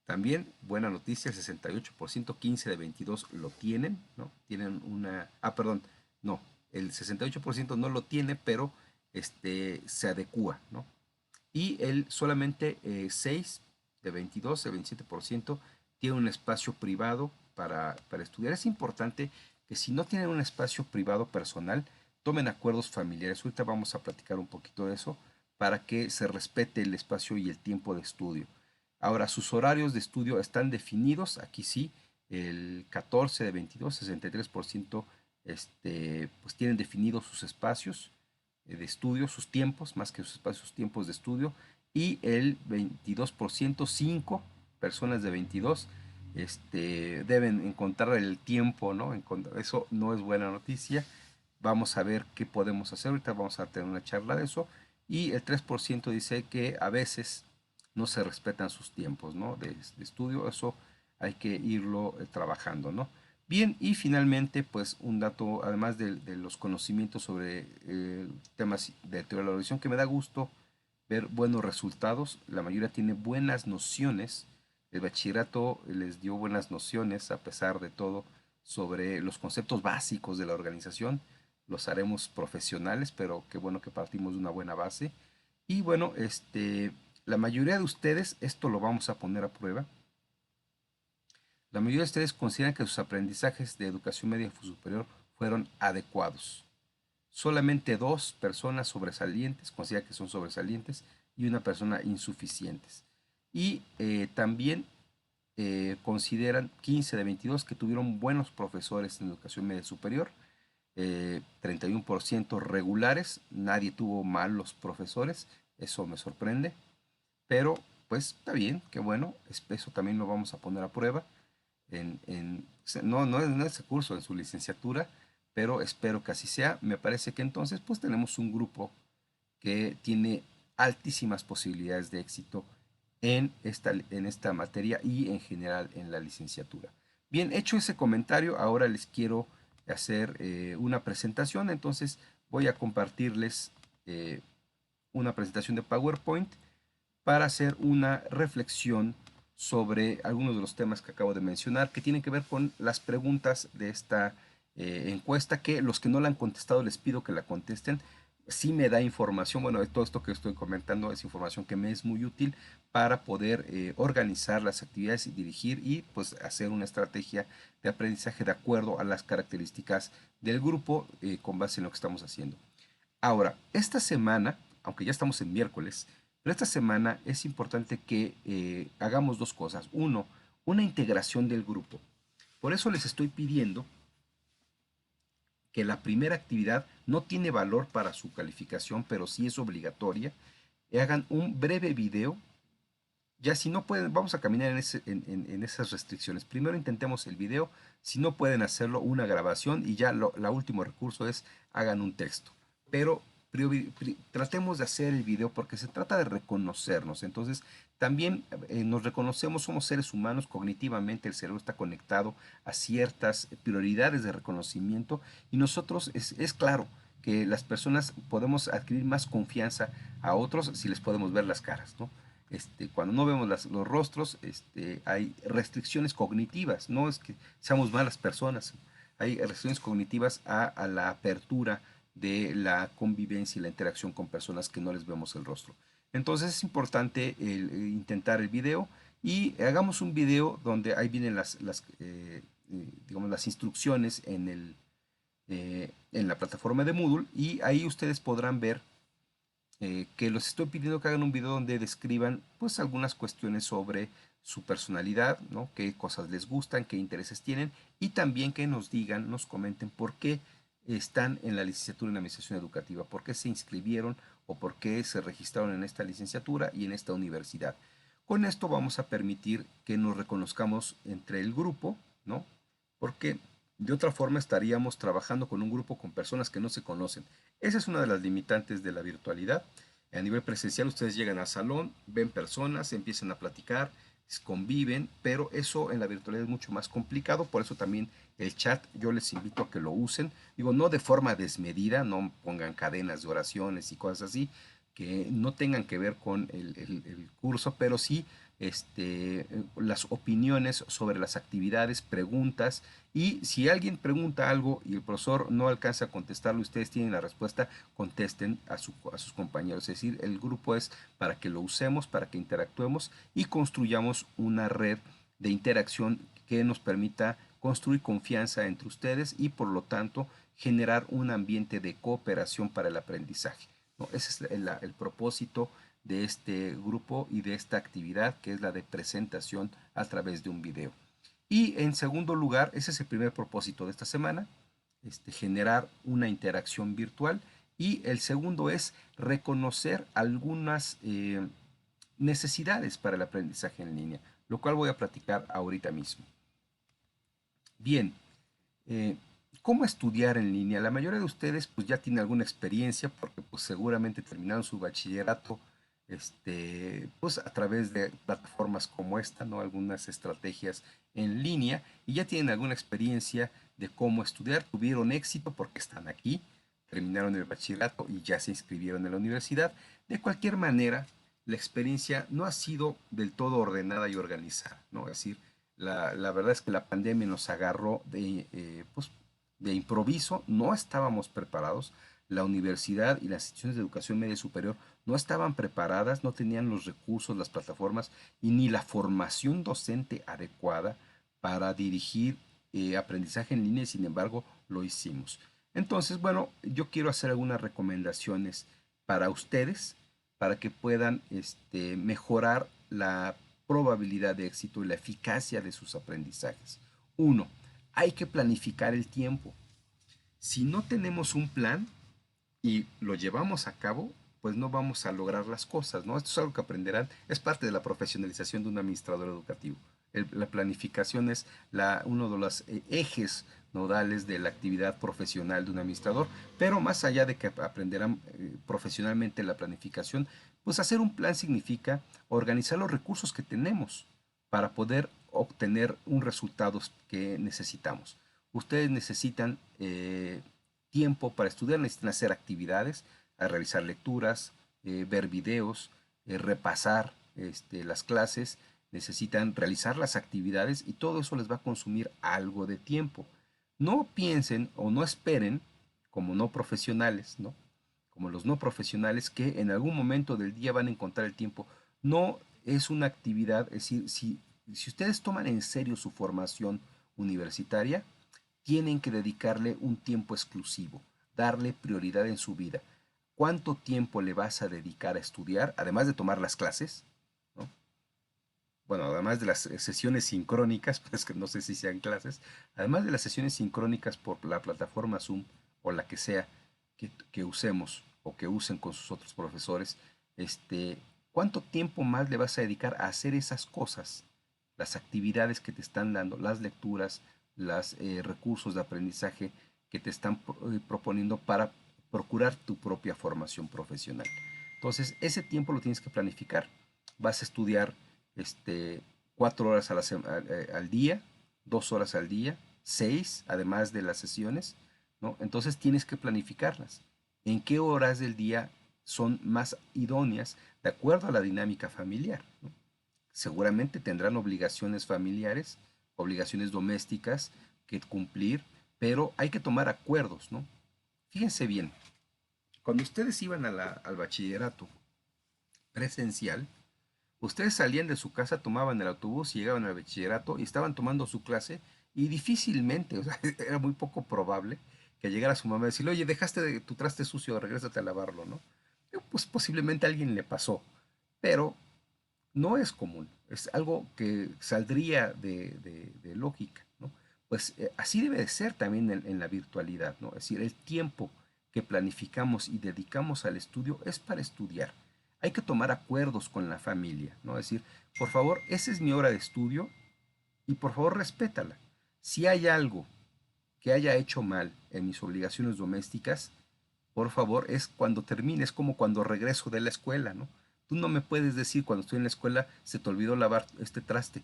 También, buena noticia, el 68%, 15 de 22 lo tienen, ¿no? Tienen una, perdón, no, el 68% no lo tiene, pero se adecúa, ¿no? Y el solamente 6 de 22, el 27% tiene un espacio privado para estudiar. Es importante que si no tienen un espacio privado personal, tomen acuerdos familiares. Ahorita vamos a platicar un poquito de eso para que se respete el espacio y el tiempo de estudio. Ahora, sus horarios de estudio están definidos. Aquí sí, el 14 de 22, 63%, pues tienen definidos sus espacios de estudio, sus tiempos, más que sus espacios, sus tiempos de estudio, y el 22%, 5 personas de 22, deben encontrar el tiempo, ¿no? Eso no es buena noticia. Vamos a ver qué podemos hacer. Ahorita vamos a tener una charla de eso. Y el 3% dice que a veces no se respetan sus tiempos, ¿no? De estudio. Eso hay que irlo trabajando, ¿no? Bien, y finalmente, pues un dato, además de los conocimientos sobre temas de teoría de la evolución, que me da gusto ver buenos resultados. La mayoría tiene buenas nociones. El bachillerato les dio buenas nociones, a pesar de todo, sobre los conceptos básicos de la organización. Los haremos profesionales, pero qué bueno que partimos de una buena base. Y bueno, la mayoría de ustedes, esto lo vamos a poner a prueba. La mayoría de ustedes consideran que sus aprendizajes de educación media superior fueron adecuados. Solamente 2 personas sobresalientes consideran que son sobresalientes y una persona insuficientes. Y también consideran 15 de 22 que tuvieron buenos profesores en educación media superior, 31% regulares, nadie tuvo malos profesores, eso me sorprende, pero pues está bien, qué bueno, eso también lo vamos a poner a prueba no en ese curso, en su licenciatura, pero espero que así sea. Me parece que entonces pues tenemos un grupo que tiene altísimas posibilidades de éxito en esta materia y en general en la licenciatura. Bien, hecho ese comentario, ahora les quiero hacer una presentación, entonces voy a compartirles una presentación de PowerPoint para hacer una reflexión sobre algunos de los temas que acabo de mencionar, que tienen que ver con las preguntas de esta encuesta, que los que no la han contestado les pido que la contesten. Sí me da información, bueno, de todo esto que estoy comentando es información que me es muy útil para poder organizar las actividades y dirigir y pues hacer una estrategia de aprendizaje de acuerdo a las características del grupo con base en lo que estamos haciendo. Ahora, esta semana, aunque ya estamos en miércoles, pero esta semana es importante que hagamos dos cosas. Uno, una integración del grupo. Por eso les estoy pidiendo que la primera actividad no tiene valor para su calificación, pero sí es obligatoria. Hagan un breve video. Ya si no pueden, vamos a caminar en esas restricciones. Primero intentemos el video. Si no pueden hacerlo, una grabación y ya la último recurso es hagan un texto. Pero tratemos de hacer el video porque se trata de reconocernos. Entonces, también nos reconocemos, somos seres humanos, cognitivamente el cerebro está conectado a ciertas prioridades de reconocimiento y nosotros es claro que las personas podemos adquirir más confianza a otros si les podemos ver las caras, ¿no? Cuando no vemos los rostros, hay restricciones cognitivas, no es que seamos malas personas, hay restricciones cognitivas a la apertura de la convivencia y la interacción con personas que no les vemos el rostro. Entonces es importante intentar el video y hagamos un video donde ahí vienen digamos, las instrucciones en la plataforma de Moodle y ahí ustedes podrán ver que los estoy pidiendo que hagan un video donde describan pues algunas cuestiones sobre su personalidad, ¿no? Qué cosas les gustan, qué intereses tienen y también que nos digan, nos comenten por qué están en la licenciatura en Administración Educativa, por qué se inscribieron o por qué se registraron en esta licenciatura y en esta universidad. Con esto vamos a permitir que nos reconozcamos entre el grupo, ¿no? Porque de otra forma estaríamos trabajando con un grupo con personas que no se conocen. Esa es una de las limitantes de la virtualidad. A nivel presencial ustedes llegan al salón, ven personas, empiezan a platicar, conviven, pero eso en la virtualidad es mucho más complicado, por eso también el chat yo les invito a que lo usen, digo, no de forma desmedida, no pongan cadenas de oraciones y cosas así, que no tengan que ver con el curso, pero sí las opiniones sobre las actividades, preguntas, y si alguien pregunta algo y el profesor no alcanza a contestarlo, ustedes tienen la respuesta, contesten a sus compañeros. Es decir, el grupo es para que lo usemos, para que interactuemos y construyamos una red de interacción que nos permita construir confianza entre ustedes y por lo tanto generar un ambiente de cooperación para el aprendizaje, ¿no? Ese es el propósito de este grupo y de esta actividad, que es la de presentación a través de un video. Y en segundo lugar, ese es el primer propósito de esta semana, generar una interacción virtual. Y el segundo es reconocer algunas necesidades para el aprendizaje en línea, lo cual voy a platicar ahorita mismo. Bien, eh, ¿cómo estudiar en línea? La mayoría de ustedes pues ya tienen alguna experiencia porque pues seguramente terminaron su bachillerato pues a través de plataformas como esta, ¿no? Algunas estrategias en línea y ya tienen alguna experiencia de cómo estudiar, tuvieron éxito porque están aquí, terminaron el bachillerato y ya se inscribieron en la universidad. De cualquier manera, la experiencia no ha sido del todo ordenada y organizada, ¿no? Es decir, la verdad es que la pandemia nos agarró pues, de improviso, no estábamos preparados. La universidad y las instituciones de educación media superior no estaban preparadas, no tenían los recursos, las plataformas y ni la formación docente adecuada para dirigir aprendizaje en línea y sin embargo lo hicimos. Entonces, bueno, yo quiero hacer algunas recomendaciones para ustedes para que puedan mejorar la probabilidad de éxito y la eficacia de sus aprendizajes. Uno, hay que planificar el tiempo. Si no tenemos un plan y lo llevamos a cabo, pues no vamos a lograr las cosas, ¿no? Esto es algo que aprenderán, es parte de la profesionalización de un administrador educativo. La planificación es uno de los ejes nodales de la actividad profesional de un administrador, pero más allá de que aprenderán profesionalmente la planificación, pues hacer un plan significa organizar los recursos que tenemos para poder obtener un resultado que necesitamos. Ustedes necesitan tiempo para estudiar, necesitan hacer actividades, a realizar lecturas, ver videos, repasar las clases, necesitan realizar las actividades y todo eso les va a consumir algo de tiempo. No piensen o no esperen como no profesionales, ¿no? Como los no profesionales que en algún momento del día van a encontrar el tiempo. No es una actividad, es decir, si ustedes toman en serio su formación universitaria, tienen que dedicarle un tiempo exclusivo, darle prioridad en su vida. ¿Cuánto tiempo le vas a dedicar a estudiar, además de tomar las clases? ¿No? Bueno, además de las sesiones sincrónicas, pues que no sé si sean clases, además de las sesiones sincrónicas por la plataforma Zoom o la que sea que usemos o que usen con sus otros profesores, ¿cuánto tiempo más le vas a dedicar a hacer esas cosas? Las actividades que te están dando, las lecturas, los recursos de aprendizaje que te están proponiendo para procurar tu propia formación profesional. Entonces, ese tiempo lo tienes que planificar. Vas a estudiar 4 horas al día, 2 horas al día, 6, además de las sesiones, ¿no? Entonces tienes que planificarlas. ¿En qué horas del día son más idóneas de acuerdo a la dinámica familiar? ¿No? Seguramente tendrán obligaciones familiares, obligaciones domésticas que cumplir, pero hay que tomar acuerdos, ¿no? Fíjense bien, cuando ustedes iban al bachillerato presencial, ustedes salían de su casa, tomaban el autobús y llegaban al bachillerato y estaban tomando su clase y difícilmente, o sea, era muy poco probable que llegara su mamá y decirle, oye, dejaste tu traste sucio, regrésate a lavarlo, ¿no? Pues posiblemente a alguien le pasó, pero no es común, es algo que saldría de lógica, ¿no? Pues así debe de ser también en la virtualidad, ¿no? Es decir, el tiempo que planificamos y dedicamos al estudio es para estudiar. Hay que tomar acuerdos con la familia, ¿no? Es decir, por favor, esa es mi hora de estudio y por favor respétala. Si hay algo que haya hecho mal en mis obligaciones domésticas, por favor, es cuando termine, es como cuando regreso de la escuela, ¿no? Tú no me puedes decir cuando estoy en la escuela se te olvidó lavar este traste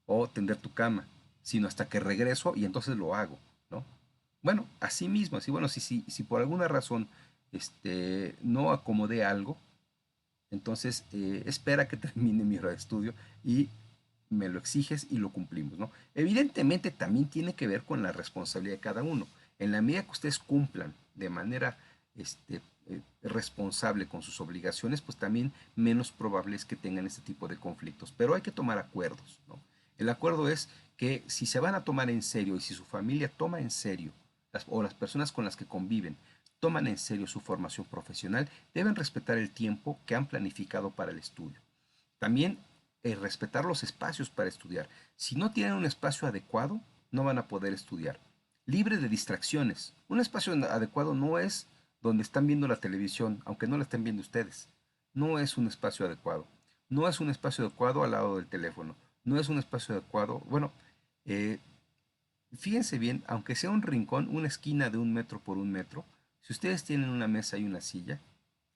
o tender tu cama, sino hasta que regreso y entonces lo hago, ¿no? Bueno, así mismo, así bueno, si por alguna razón no acomodé algo, Entonces, espera que termine mi hora de estudio y me lo exiges y lo cumplimos, ¿no? Evidentemente también tiene que ver con la responsabilidad de cada uno. En la medida que ustedes cumplan de manera responsable con sus obligaciones, pues también menos probable es que tengan este tipo de conflictos. Pero hay que tomar acuerdos, ¿no? El acuerdo es que si se van a tomar en serio y si su familia toma en serio, o las personas con las que conviven, toman en serio su formación profesional, deben respetar el tiempo que han planificado para el estudio. También respetar los espacios para estudiar. Si no tienen un espacio adecuado, no van a poder estudiar. Libre de distracciones. Un espacio adecuado no es donde están viendo la televisión, aunque no la estén viendo ustedes. No es un espacio adecuado. No es un espacio adecuado al lado del teléfono. No es un espacio adecuado. Bueno, eh, fíjense bien, aunque sea un rincón, una esquina de 1 metro por 1 metro, si ustedes tienen una mesa y una silla,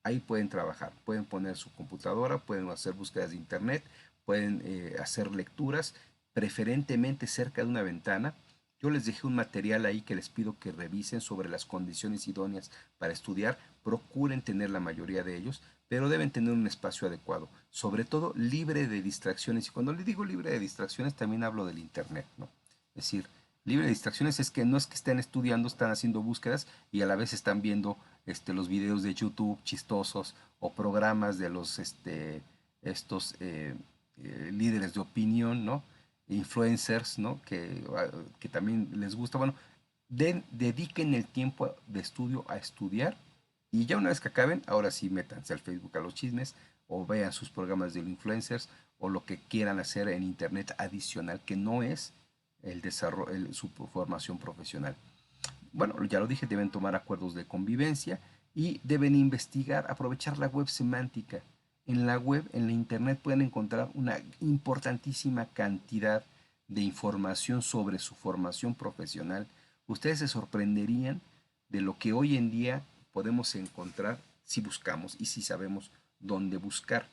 ahí pueden trabajar, pueden poner su computadora, pueden hacer búsquedas de internet, pueden hacer lecturas, preferentemente cerca de una ventana. Yo les dejé un material ahí que les pido que revisen sobre las condiciones idóneas para estudiar. Procuren tener la mayoría de ellos, pero deben tener un espacio adecuado, sobre todo libre de distracciones. Y cuando les digo libre de distracciones, también hablo del internet, ¿no? Es decir, libre de distracciones es que no es que estén estudiando, están haciendo búsquedas y a la vez están viendo los videos de YouTube chistosos o programas de los estos líderes de opinión, ¿no? Influencers, ¿no? Que también les gusta. Bueno, dediquen el tiempo de estudio a estudiar y ya una vez que acaben, ahora sí métanse al Facebook a los chismes o vean sus programas de influencers o lo que quieran hacer en internet adicional que no es el desarrollo, su formación profesional. Bueno, ya lo dije, deben tomar acuerdos de convivencia y deben investigar, aprovechar la web semántica. En la web, en la internet, pueden encontrar una importantísima cantidad de información sobre su formación profesional. Ustedes se sorprenderían de lo que hoy en día podemos encontrar si buscamos y si sabemos dónde buscar.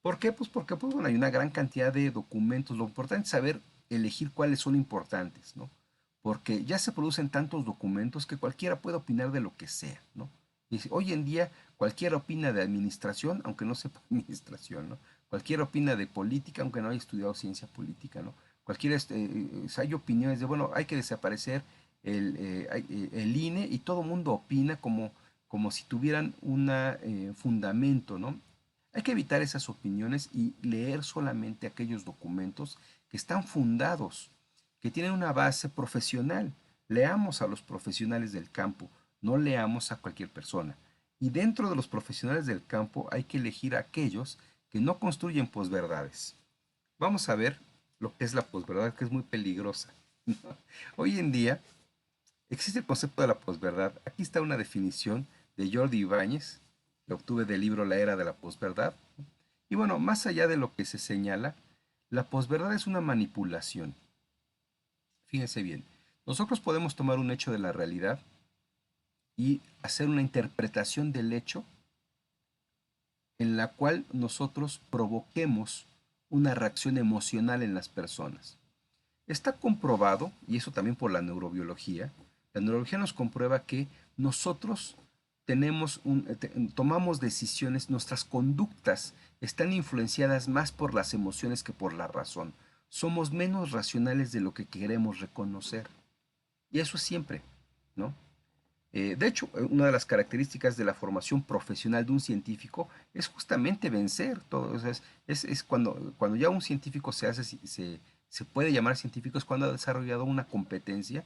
¿Por qué? Pues porque pues, bueno, hay una gran cantidad de documentos. Lo importante es saber elegir cuáles son importantes, ¿no? Porque ya se producen tantos documentos que cualquiera puede opinar de lo que sea, ¿no? Y hoy en día cualquiera opina de administración, aunque no sepa administración, ¿no? Cualquiera opina de política, aunque no haya estudiado ciencia política, ¿no? Cualquiera, hay opiniones de, bueno, hay que desaparecer el INE y todo el mundo opina como si tuvieran un fundamento, ¿no? Hay que evitar esas opiniones y leer solamente aquellos documentos que están fundados, que tienen una base profesional. Leamos a los profesionales del campo, no leamos a cualquier persona. Y dentro de los profesionales del campo hay que elegir a aquellos que no construyen posverdades. Vamos a ver lo que es la posverdad, que es muy peligrosa. Hoy en día existe el concepto de la posverdad. Aquí está una definición de Jordi Ibáñez, que obtuve del libro La Era de la Posverdad. Y bueno, más allá de lo que se señala, la posverdad es una manipulación. Fíjense bien, nosotros podemos tomar un hecho de la realidad y hacer una interpretación del hecho en la cual nosotros provoquemos una reacción emocional en las personas. Está comprobado, y eso también por la neurobiología nos comprueba que nosotros tomamos decisiones, nuestras conductas están influenciadas más por las emociones que por la razón. Somos menos racionales de lo que queremos reconocer. Y eso es siempre, ¿no? De hecho, una de las características de la formación profesional de un científico es justamente vencer todo. O sea, es cuando ya un científico se puede llamar científico, es cuando ha desarrollado una competencia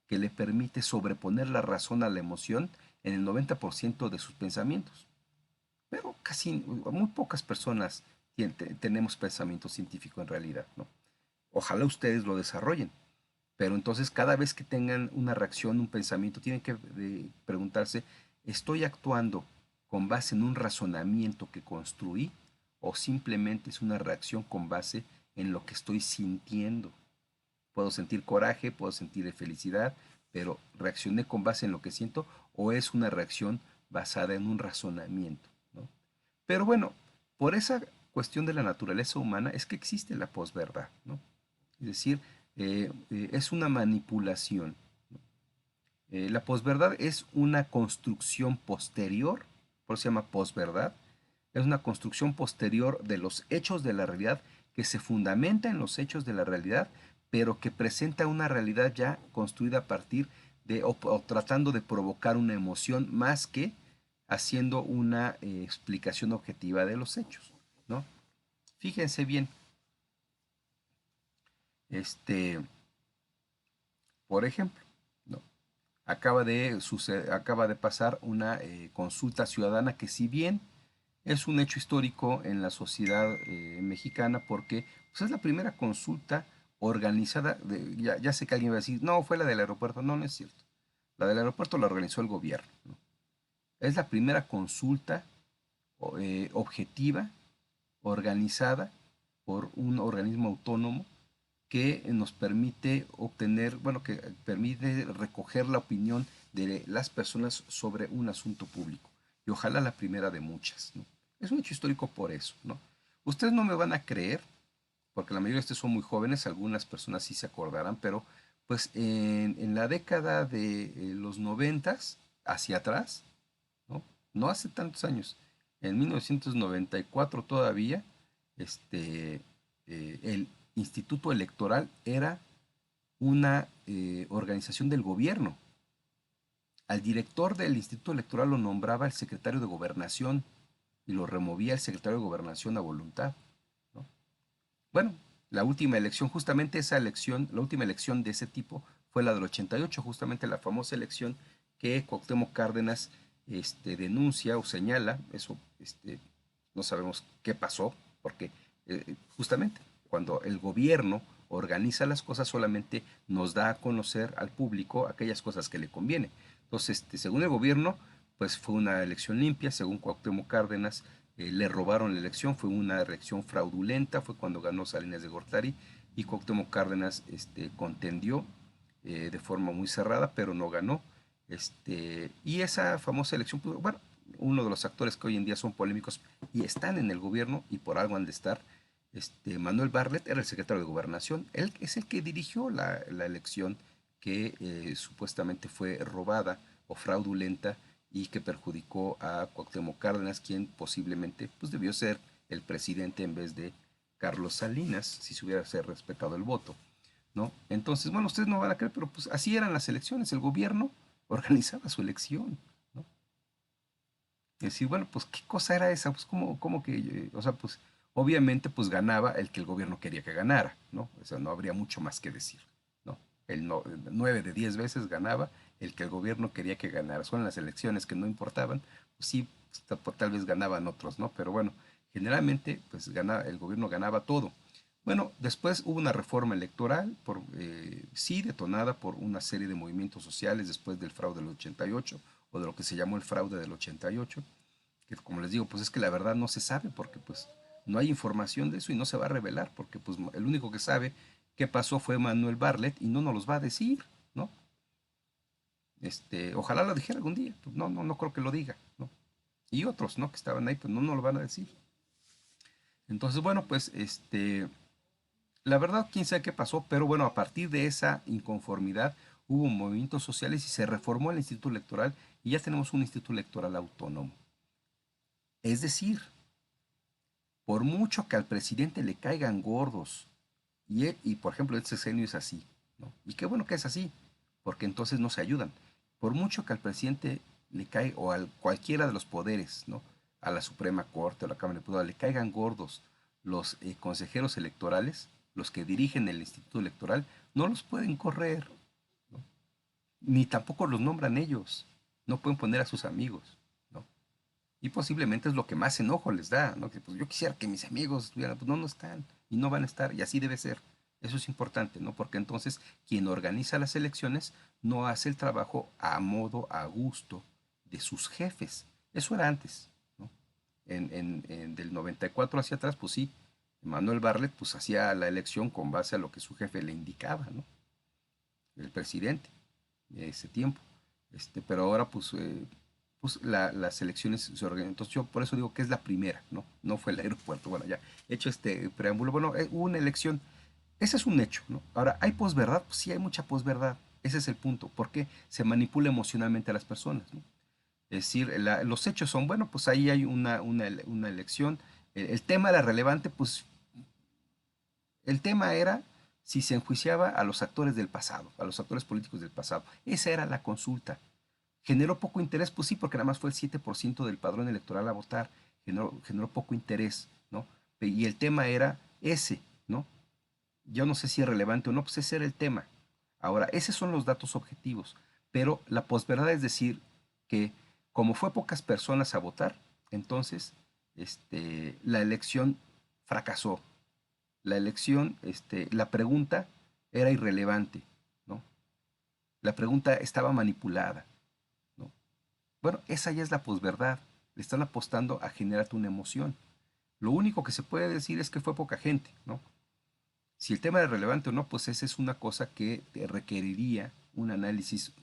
que le permite sobreponer la razón a la emoción en el 90% de sus pensamientos. Pero muy pocas personas tenemos pensamiento científico en realidad, ¿no? Ojalá ustedes lo desarrollen. Pero entonces cada vez que tengan una reacción, un pensamiento, tienen que preguntarse, ¿estoy actuando con base en un razonamiento que construí o simplemente es una reacción con base en lo que estoy sintiendo? Puedo sentir coraje, puedo sentir felicidad, pero ¿reaccioné con base en lo que siento o es una reacción basada en un razonamiento, ¿no? Pero bueno, por esa cuestión de la naturaleza humana es que existe la posverdad, ¿no? Es decir, es una manipulación. La posverdad es una construcción posterior, por eso se llama posverdad, Es una construcción posterior de los hechos de la realidad que se fundamenta en los hechos de la realidad, pero que presenta una realidad ya construida a partir de o tratando de provocar una emoción más que haciendo una explicación objetiva de los hechos, ¿no? Fíjense bien, este, por ejemplo, ¿no? Acaba de pasar una consulta ciudadana que si bien es un hecho histórico en la sociedad mexicana porque pues, es la primera consulta organizada, ya sé que alguien va a decir, no, fue la del aeropuerto, no, no es cierto. La del aeropuerto la organizó el gobierno, ¿no? Es la primera consulta objetiva, organizada por un organismo autónomo que nos permite obtener, bueno, que permite recoger la opinión de las personas sobre un asunto público. Y ojalá la primera de muchas, ¿no? Es un hecho histórico por eso, ¿no? Ustedes no me van a creer, porque la mayoría de ustedes son muy jóvenes, algunas personas sí se acordarán, pero pues en la década de los noventas hacia atrás, ¿no? No hace tantos años, en 1994 todavía, este, el Instituto Electoral era una organización del gobierno. Al director del Instituto Electoral lo nombraba el secretario de Gobernación y lo removía el secretario de Gobernación a voluntad, ¿no? Bueno, la última elección, justamente esa elección, la última elección de ese tipo fue la del 88, justamente la famosa elección que Cuauhtémoc Cárdenas denuncia o señala, eso no sabemos qué pasó, porque justamente cuando el gobierno organiza las cosas solamente nos da a conocer al público aquellas cosas que le conviene. Entonces, según el gobierno, pues fue una elección limpia, según Cuauhtémoc Cárdenas, le robaron la elección, fue una elección fraudulenta, fue cuando ganó Salinas de Gortari y Cuauhtémoc Cárdenas contendió de forma muy cerrada, pero no ganó. Y esa famosa elección, pues, bueno, uno de los actores que hoy en día son polémicos y están en el gobierno y por algo han de estar, Manuel Bartlett era el secretario de Gobernación, él es el que dirigió la elección que supuestamente fue robada o fraudulenta y que perjudicó a Cuauhtémoc Cárdenas, quien posiblemente pues, debió ser el presidente en vez de Carlos Salinas, si se hubiera respetado el voto, ¿no? Entonces, bueno, ustedes no van a creer, pero pues así eran las elecciones, el gobierno organizaba su elección, ¿no? Y decir, bueno, pues qué cosa era esa, pues cómo que, o sea, pues obviamente pues ganaba el que el gobierno quería que ganara, ¿no? O sea, no habría mucho más que decir, ¿no? El no, 9 de 10 veces ganaba el que el gobierno quería que ganara. Son las elecciones que no importaban, pues sí, pues, tal vez ganaban otros, ¿no? Pero bueno, generalmente pues el gobierno ganaba todo. Bueno, después hubo una reforma electoral, sí detonada por una serie de movimientos sociales después del fraude del 88 o de lo que se llamó el fraude del 88, que como les digo, pues es que la verdad no se sabe porque pues no hay información de eso y no se va a revelar porque pues el único que sabe qué pasó fue Manuel Bartlett y no nos los va a decir, ¿no? Ojalá lo dijera algún día, pues no creo que lo diga, ¿no? Y otros, ¿no? Que estaban ahí, pues no nos lo van a decir. Entonces, bueno, pues la verdad, quién sabe qué pasó, pero bueno, a partir de esa inconformidad hubo movimientos sociales y se reformó el Instituto Electoral y ya tenemos un Instituto Electoral autónomo. Es decir, por mucho que al presidente le caigan gordos, y por ejemplo, este sexenio es así, ¿no? Y qué bueno que es así, porque entonces no se ayudan. Por mucho que al presidente le caiga, o a cualquiera de los poderes, ¿no? A la Suprema Corte o a la Cámara de Diputados, le caigan gordos los consejeros electorales, los que dirigen el Instituto Electoral, no los pueden correr, ¿no? Ni tampoco los nombran ellos, no pueden poner a sus amigos, ¿no? Y posiblemente es lo que más enojo les da, ¿no? Que pues yo quisiera que mis amigos estuvieran, pues no están y no van a estar y así debe ser. Eso es importante, ¿no? Porque entonces quien organiza las elecciones no hace el trabajo a modo, a gusto de sus jefes. Eso era antes, ¿no? Del 94 hacia atrás, pues sí, Manuel Bartlett pues hacía la elección con base a lo que su jefe le indicaba, ¿no? El presidente de ese tiempo. Pero ahora pues las elecciones se organizan. Entonces yo por eso digo que es la primera, ¿no? No fue el aeropuerto. Bueno, ya hecho este preámbulo, bueno, hubo una elección. Ese es un hecho, ¿no? Ahora, ¿hay posverdad? Pues sí, hay mucha posverdad. Ese es el punto. Porque se manipula emocionalmente a las personas, ¿no? Es decir, los hechos son, bueno, pues ahí hay una elección. El tema era relevante, pues el tema era si se enjuiciaba a los actores del pasado, a los actores políticos del pasado. Esa era la consulta. Generó poco interés, pues sí, porque nada más fue el 7% del padrón electoral a votar. Generó poco interés, ¿no? Y el tema era ese, ¿no? Yo no sé si es relevante o no, pues ese era el tema. Ahora, esos son los datos objetivos, pero la posverdad es decir que como fue pocas personas a votar, entonces la elección fracasó. La elección, la pregunta era irrelevante, ¿no? La pregunta estaba manipulada, ¿no? Bueno, esa ya es la posverdad. Le están apostando a generarte una emoción. Lo único que se puede decir es que fue poca gente, ¿no? Si el tema era relevante o no, pues esa es una cosa que requeriría un análisis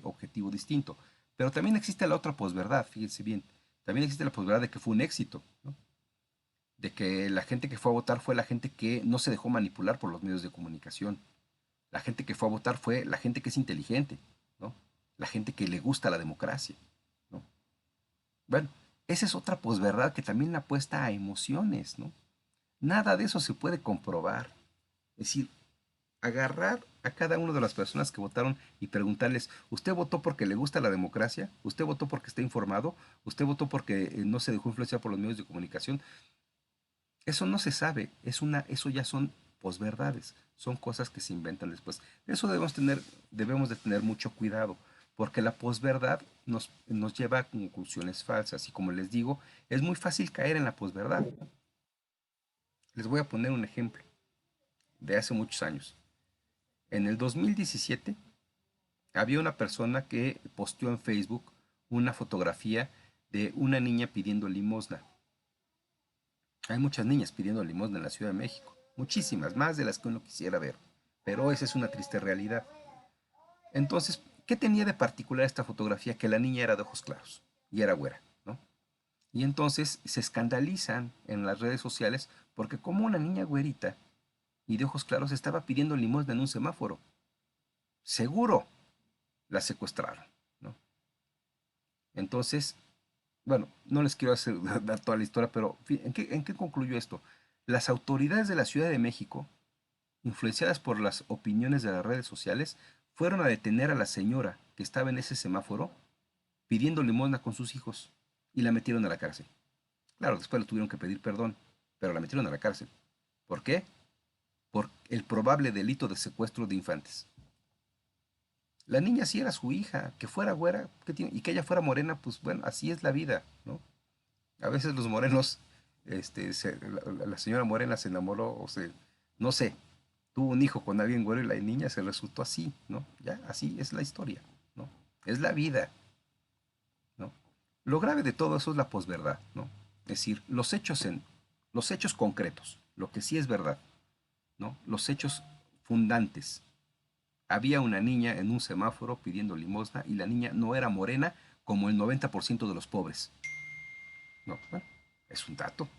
objetivo distinto. Pero también existe la otra posverdad, fíjense bien. También existe la posverdad de que fue un éxito, ¿no? De que la gente que fue a votar fue la gente que no se dejó manipular por los medios de comunicación. La gente que fue a votar fue la gente que es inteligente, ¿no? La gente que le gusta la democracia, ¿no? Bueno, esa es otra posverdad que también apuesta a emociones, ¿no? Nada de eso se puede comprobar. Es decir, agarrar a cada una de las personas que votaron y preguntarles, ¿usted votó porque le gusta la democracia? ¿Usted votó porque está informado? ¿Usted votó porque no se dejó influenciar por los medios de comunicación? Eso no se sabe, eso ya son posverdades, son cosas que se inventan después. De eso debemos de tener mucho cuidado, porque la posverdad nos lleva a conclusiones falsas y como les digo, es muy fácil caer en la posverdad. Les voy a poner un ejemplo de hace muchos años. En el 2017 había una persona que posteó en Facebook una fotografía de una niña pidiendo limosna. Hay muchas niñas pidiendo limosna en la Ciudad de México, muchísimas, más de las que uno quisiera ver, pero esa es una triste realidad. Entonces, ¿qué tenía de particular esta fotografía? Que la niña era de ojos claros y era güera, ¿no? Y entonces se escandalizan en las redes sociales porque como una niña güerita y de ojos claros estaba pidiendo limosna en un semáforo. Seguro la secuestraron, ¿no? Entonces, bueno, no les quiero dar toda la historia, pero ¿en qué concluyó esto? Las autoridades de la Ciudad de México, influenciadas por las opiniones de las redes sociales, fueron a detener a la señora que estaba en ese semáforo pidiendo limosna con sus hijos y la metieron a la cárcel. Claro, después le tuvieron que pedir perdón, pero la metieron a la cárcel. ¿Por qué? Por el probable delito de secuestro de infantes. La niña sí era su hija, que fuera güera y que ella fuera morena, pues bueno, así es la vida, ¿no? A veces los morenos, la señora morena se enamoró no sé, tuvo un hijo con alguien güero y la niña se resultó así, ¿no? Ya, así es la historia, ¿no? Es la vida, ¿no? Lo grave de todo eso es la posverdad, ¿no? Es decir, los hechos concretos, lo que sí es verdad, ¿no? Los hechos fundantes. Había una niña en un semáforo pidiendo limosna y la niña no era morena como el 90% de los pobres. No, bueno, es un dato.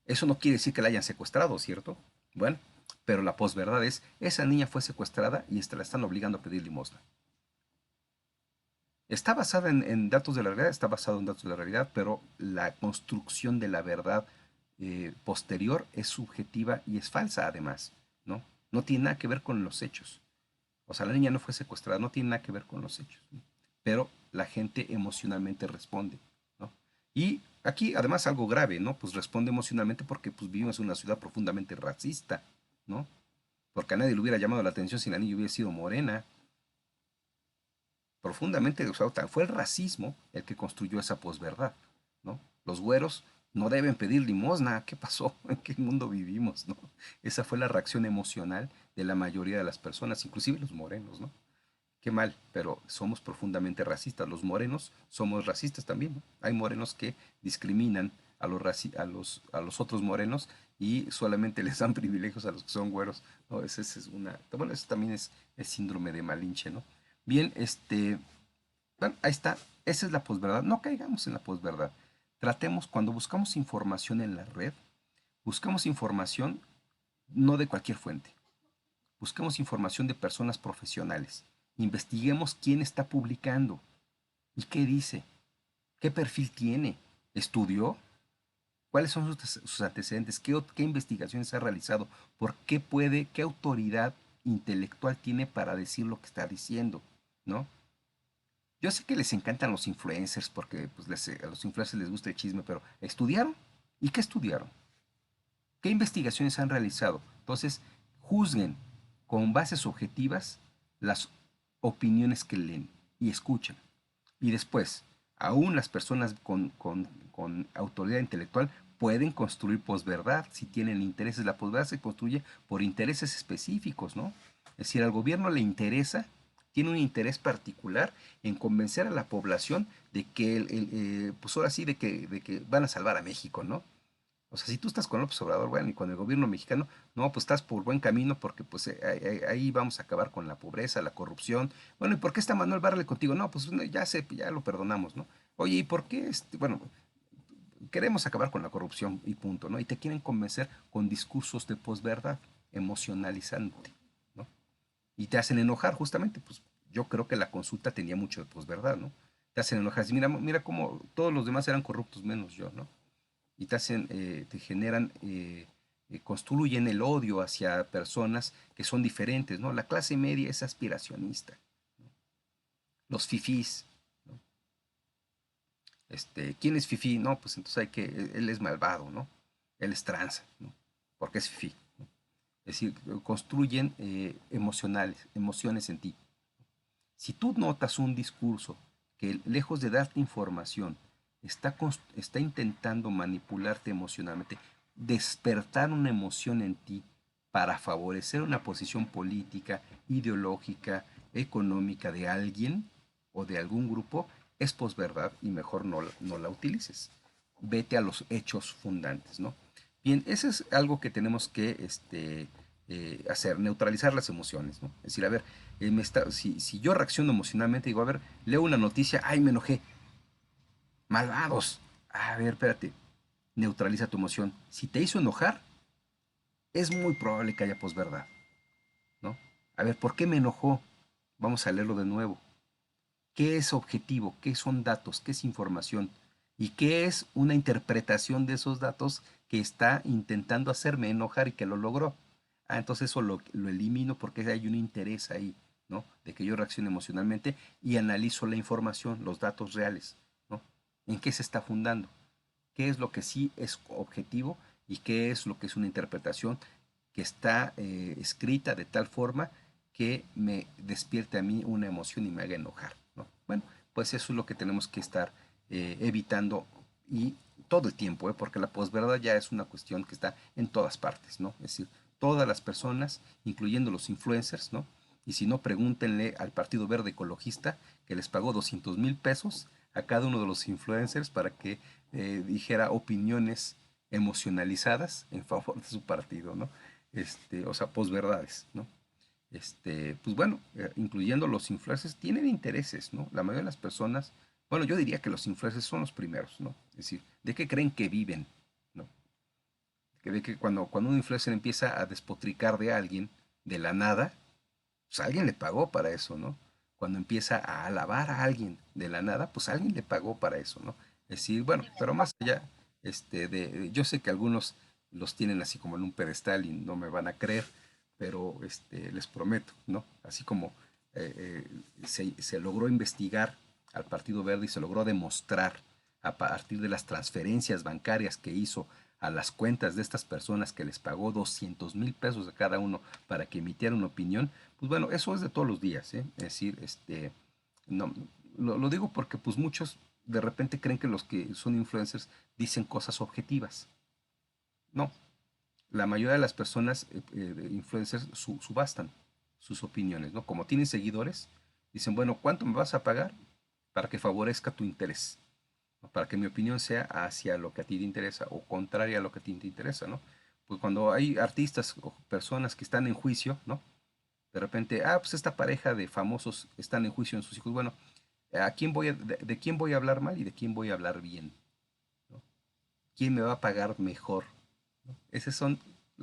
Eso no quiere decir que la hayan secuestrado, ¿cierto? Bueno, pero la posverdad es, esa niña fue secuestrada y la están obligando a pedir limosna. Está basada en datos de la realidad, está basado en datos de la realidad, pero la construcción de la verdad posterior es subjetiva y es falsa además, ¿no? No tiene nada que ver con los hechos. O sea, la niña no fue secuestrada, no tiene nada que ver con los hechos, ¿no? Pero la gente emocionalmente responde, ¿no? Y aquí además algo grave, ¿no? Pues responde emocionalmente porque pues vivimos en una ciudad profundamente racista, ¿no? Porque a nadie le hubiera llamado la atención si la niña hubiera sido morena, profundamente, o sea, fue el racismo el que construyó esa posverdad, ¿no? Los güeros no deben pedir limosna, ¿qué pasó? ¿En qué mundo vivimos, no? Esa fue la reacción emocional de la mayoría de las personas, inclusive los morenos, ¿no? Qué mal, pero somos profundamente racistas. Los morenos somos racistas también, ¿no? Hay morenos que discriminan a los otros morenos y solamente les dan privilegios a los que son güeros, ¿no? Bueno, eso también es síndrome de Malinche, ¿no? Bien, bueno, ahí está. Esa es la posverdad. No caigamos en la posverdad. Tratemos, cuando buscamos información en la red, buscamos información no de cualquier fuente. Busquemos información de personas profesionales. Investiguemos quién está publicando. ¿Y qué dice? ¿Qué perfil tiene? ¿Estudió? ¿Cuáles son sus antecedentes? ¿Qué investigaciones ha realizado? ¿Por qué puede, qué autoridad intelectual tiene para decir lo que está diciendo? ¿No? Yo sé que les encantan los influencers porque pues, a los influencers les gusta el chisme, pero ¿estudiaron? ¿Y qué estudiaron? ¿Qué investigaciones han realizado? Entonces, juzguen con bases objetivas las opiniones que leen y escuchan. Y después, aún las personas con autoridad intelectual pueden construir posverdad si tienen intereses. La posverdad se construye por intereses específicos, ¿no? Es decir, al gobierno le interesa, tiene un interés particular en convencer a la población de que, pues ahora sí, de que van a salvar a México, ¿no? O sea, si tú estás con López Obrador, bueno, y con el gobierno mexicano, no, pues estás por buen camino porque pues ahí vamos a acabar con la pobreza, la corrupción. Bueno, ¿y por qué está Manuel Bartlett contigo? No, pues ya sé, ya lo perdonamos, ¿no? Oye, ¿y por qué? Bueno, queremos acabar con la corrupción y punto, ¿no? Y te quieren convencer con discursos de posverdad, emocionalizante, ¿no? Y te hacen enojar justamente, pues yo creo que la consulta tenía mucho de posverdad, ¿no? Te hacen enojar, mira, mira cómo todos los demás eran corruptos menos yo, ¿no? Y te generan, construyen el odio hacia personas que son diferentes, ¿no? La clase media es aspiracionista, ¿no? Los fifís, ¿no? ¿Quién es fifí? No, pues entonces él es malvado, ¿no? Él es tranza, ¿no? Porque es fifí, ¿no? Es decir, construyen emociones en ti. Si tú notas un discurso que lejos de darte información, está intentando manipularte emocionalmente, despertar una emoción en ti para favorecer una posición política, ideológica, económica de alguien o de algún grupo, es posverdad y mejor no la utilices. Vete a los hechos fundantes, ¿no? Bien, eso es algo que tenemos que hacer, neutralizar las emociones, ¿no? Es decir, a ver, si yo reacciono emocionalmente, digo, a ver, leo una noticia, ay, me enojé, malvados. A ver, espérate, neutraliza tu emoción. Si te hizo enojar, es muy probable que haya posverdad, ¿no? A ver, ¿por qué me enojó? Vamos a leerlo de nuevo. ¿Qué es objetivo? ¿Qué son datos? ¿Qué es información? ¿Y qué es una interpretación de esos datos que está intentando hacerme enojar y que lo logró? Ah, entonces eso lo elimino porque hay un interés ahí, ¿no? De que yo reaccione emocionalmente y analizo la información, los datos reales, ¿no? ¿En qué se está fundando? ¿Qué es lo que sí es objetivo y qué es lo que es una interpretación que está escrita de tal forma que me despierte a mí una emoción y me haga enojar, ¿no? Bueno, pues eso es lo que tenemos que estar evitando y todo el tiempo, porque la posverdad ya es una cuestión que está en todas partes, ¿no? Es decir, todas las personas, incluyendo los influencers, ¿no? Y si no, pregúntenle al Partido Verde Ecologista que les pagó 200,000 pesos a cada uno de los influencers para que dijera opiniones emocionalizadas en favor de su partido, ¿no? O sea, posverdades, ¿no? Pues bueno, incluyendo los influencers, tienen intereses, ¿no? La mayoría de las personas, bueno, yo diría que los influencers son los primeros, ¿no? Es decir, ¿de qué creen que viven? ¿No? De que cuando un influencer empieza a despotricar de alguien de la nada, pues alguien le pagó para eso, ¿no? Cuando empieza a alabar a alguien de la nada, pues alguien le pagó para eso, ¿no? Es decir, bueno, pero más allá, yo sé que algunos los tienen así como en un pedestal y no me van a creer, pero les prometo, ¿no? Así como se logró investigar al Partido Verde y se logró demostrar a partir de las transferencias bancarias que hizo a las cuentas de estas personas que les pagó 200,000 pesos a cada uno para que emitieran una opinión, pues bueno, eso es de todos los días, ¿eh? Es decir, no, lo digo porque pues muchos de repente creen que los que son influencers dicen cosas objetivas. No, la mayoría de las personas influencers subastan sus opiniones, ¿no? Como tienen seguidores, dicen, bueno, ¿cuánto me vas a pagar para que favorezca tu interés? ¿No? Para que mi opinión sea hacia lo que a ti te interesa o contraria a lo que a ti te interesa, ¿no? Pues cuando hay artistas o personas que están en juicio, ¿no? De repente, pues esta pareja de famosos están en juicio en sus hijos. Bueno, de quién voy a hablar mal y de quién voy a hablar bien? ¿No? ¿Quién me va a pagar mejor? ¿No? Esas son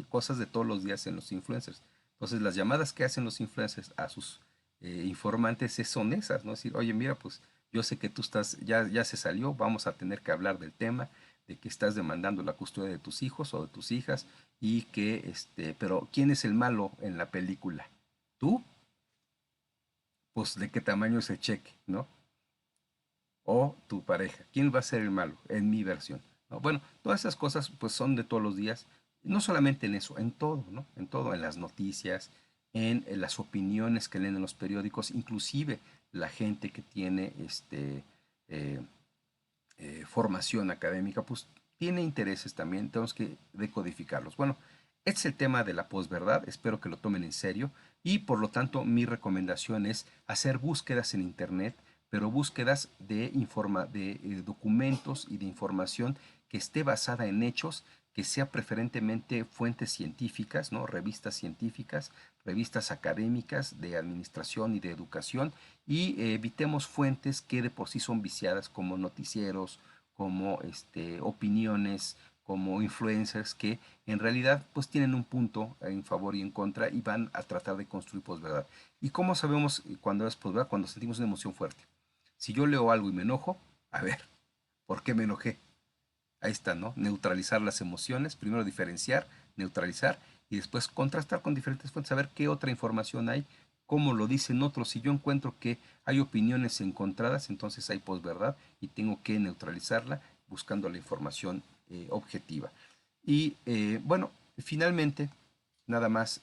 cosas de todos los días en los influencers. Entonces, las llamadas que hacen los influencers a sus informantes son esas, ¿no? Es decir, oye, mira, pues Yo sé que tú estás, ya se salió, vamos a tener que hablar del tema, de que estás demandando la custodia de tus hijos o de tus hijas y que, pero ¿quién es el malo en la película? ¿Tú? Pues de qué tamaño es el cheque, ¿no? O tu pareja. ¿Quién va a ser el malo en mi versión? ¿No? Bueno, todas esas cosas pues son de todos los días, no solamente en eso, en todo, ¿no? En todo, en las noticias, en las opiniones que leen en los periódicos, inclusive la gente que tiene eh, formación académica, pues tiene intereses también, tenemos que decodificarlos. Bueno, este es el tema de la posverdad, espero que lo tomen en serio y por lo tanto mi recomendación es hacer búsquedas en Internet, pero búsquedas de documentos y de información que esté basada en hechos, que sea preferentemente fuentes científicas, ¿no? Revistas científicas, revistas académicas de administración y de educación, y evitemos fuentes que de por sí son viciadas como noticieros, como opiniones, como influencers que en realidad pues tienen un punto en favor y en contra y van a tratar de construir posverdad. ¿Y cómo sabemos cuando es posverdad? Cuando sentimos una emoción fuerte. Si yo leo algo y me enojo, a ver, ¿por qué me enojé? Ahí está, ¿no? Neutralizar las emociones, primero diferenciar, neutralizar y después contrastar con diferentes fuentes, saber qué otra información hay, cómo lo dicen otros. Si yo encuentro que hay opiniones encontradas, entonces hay posverdad y tengo que neutralizarla buscando la información objetiva. Y bueno, finalmente, nada más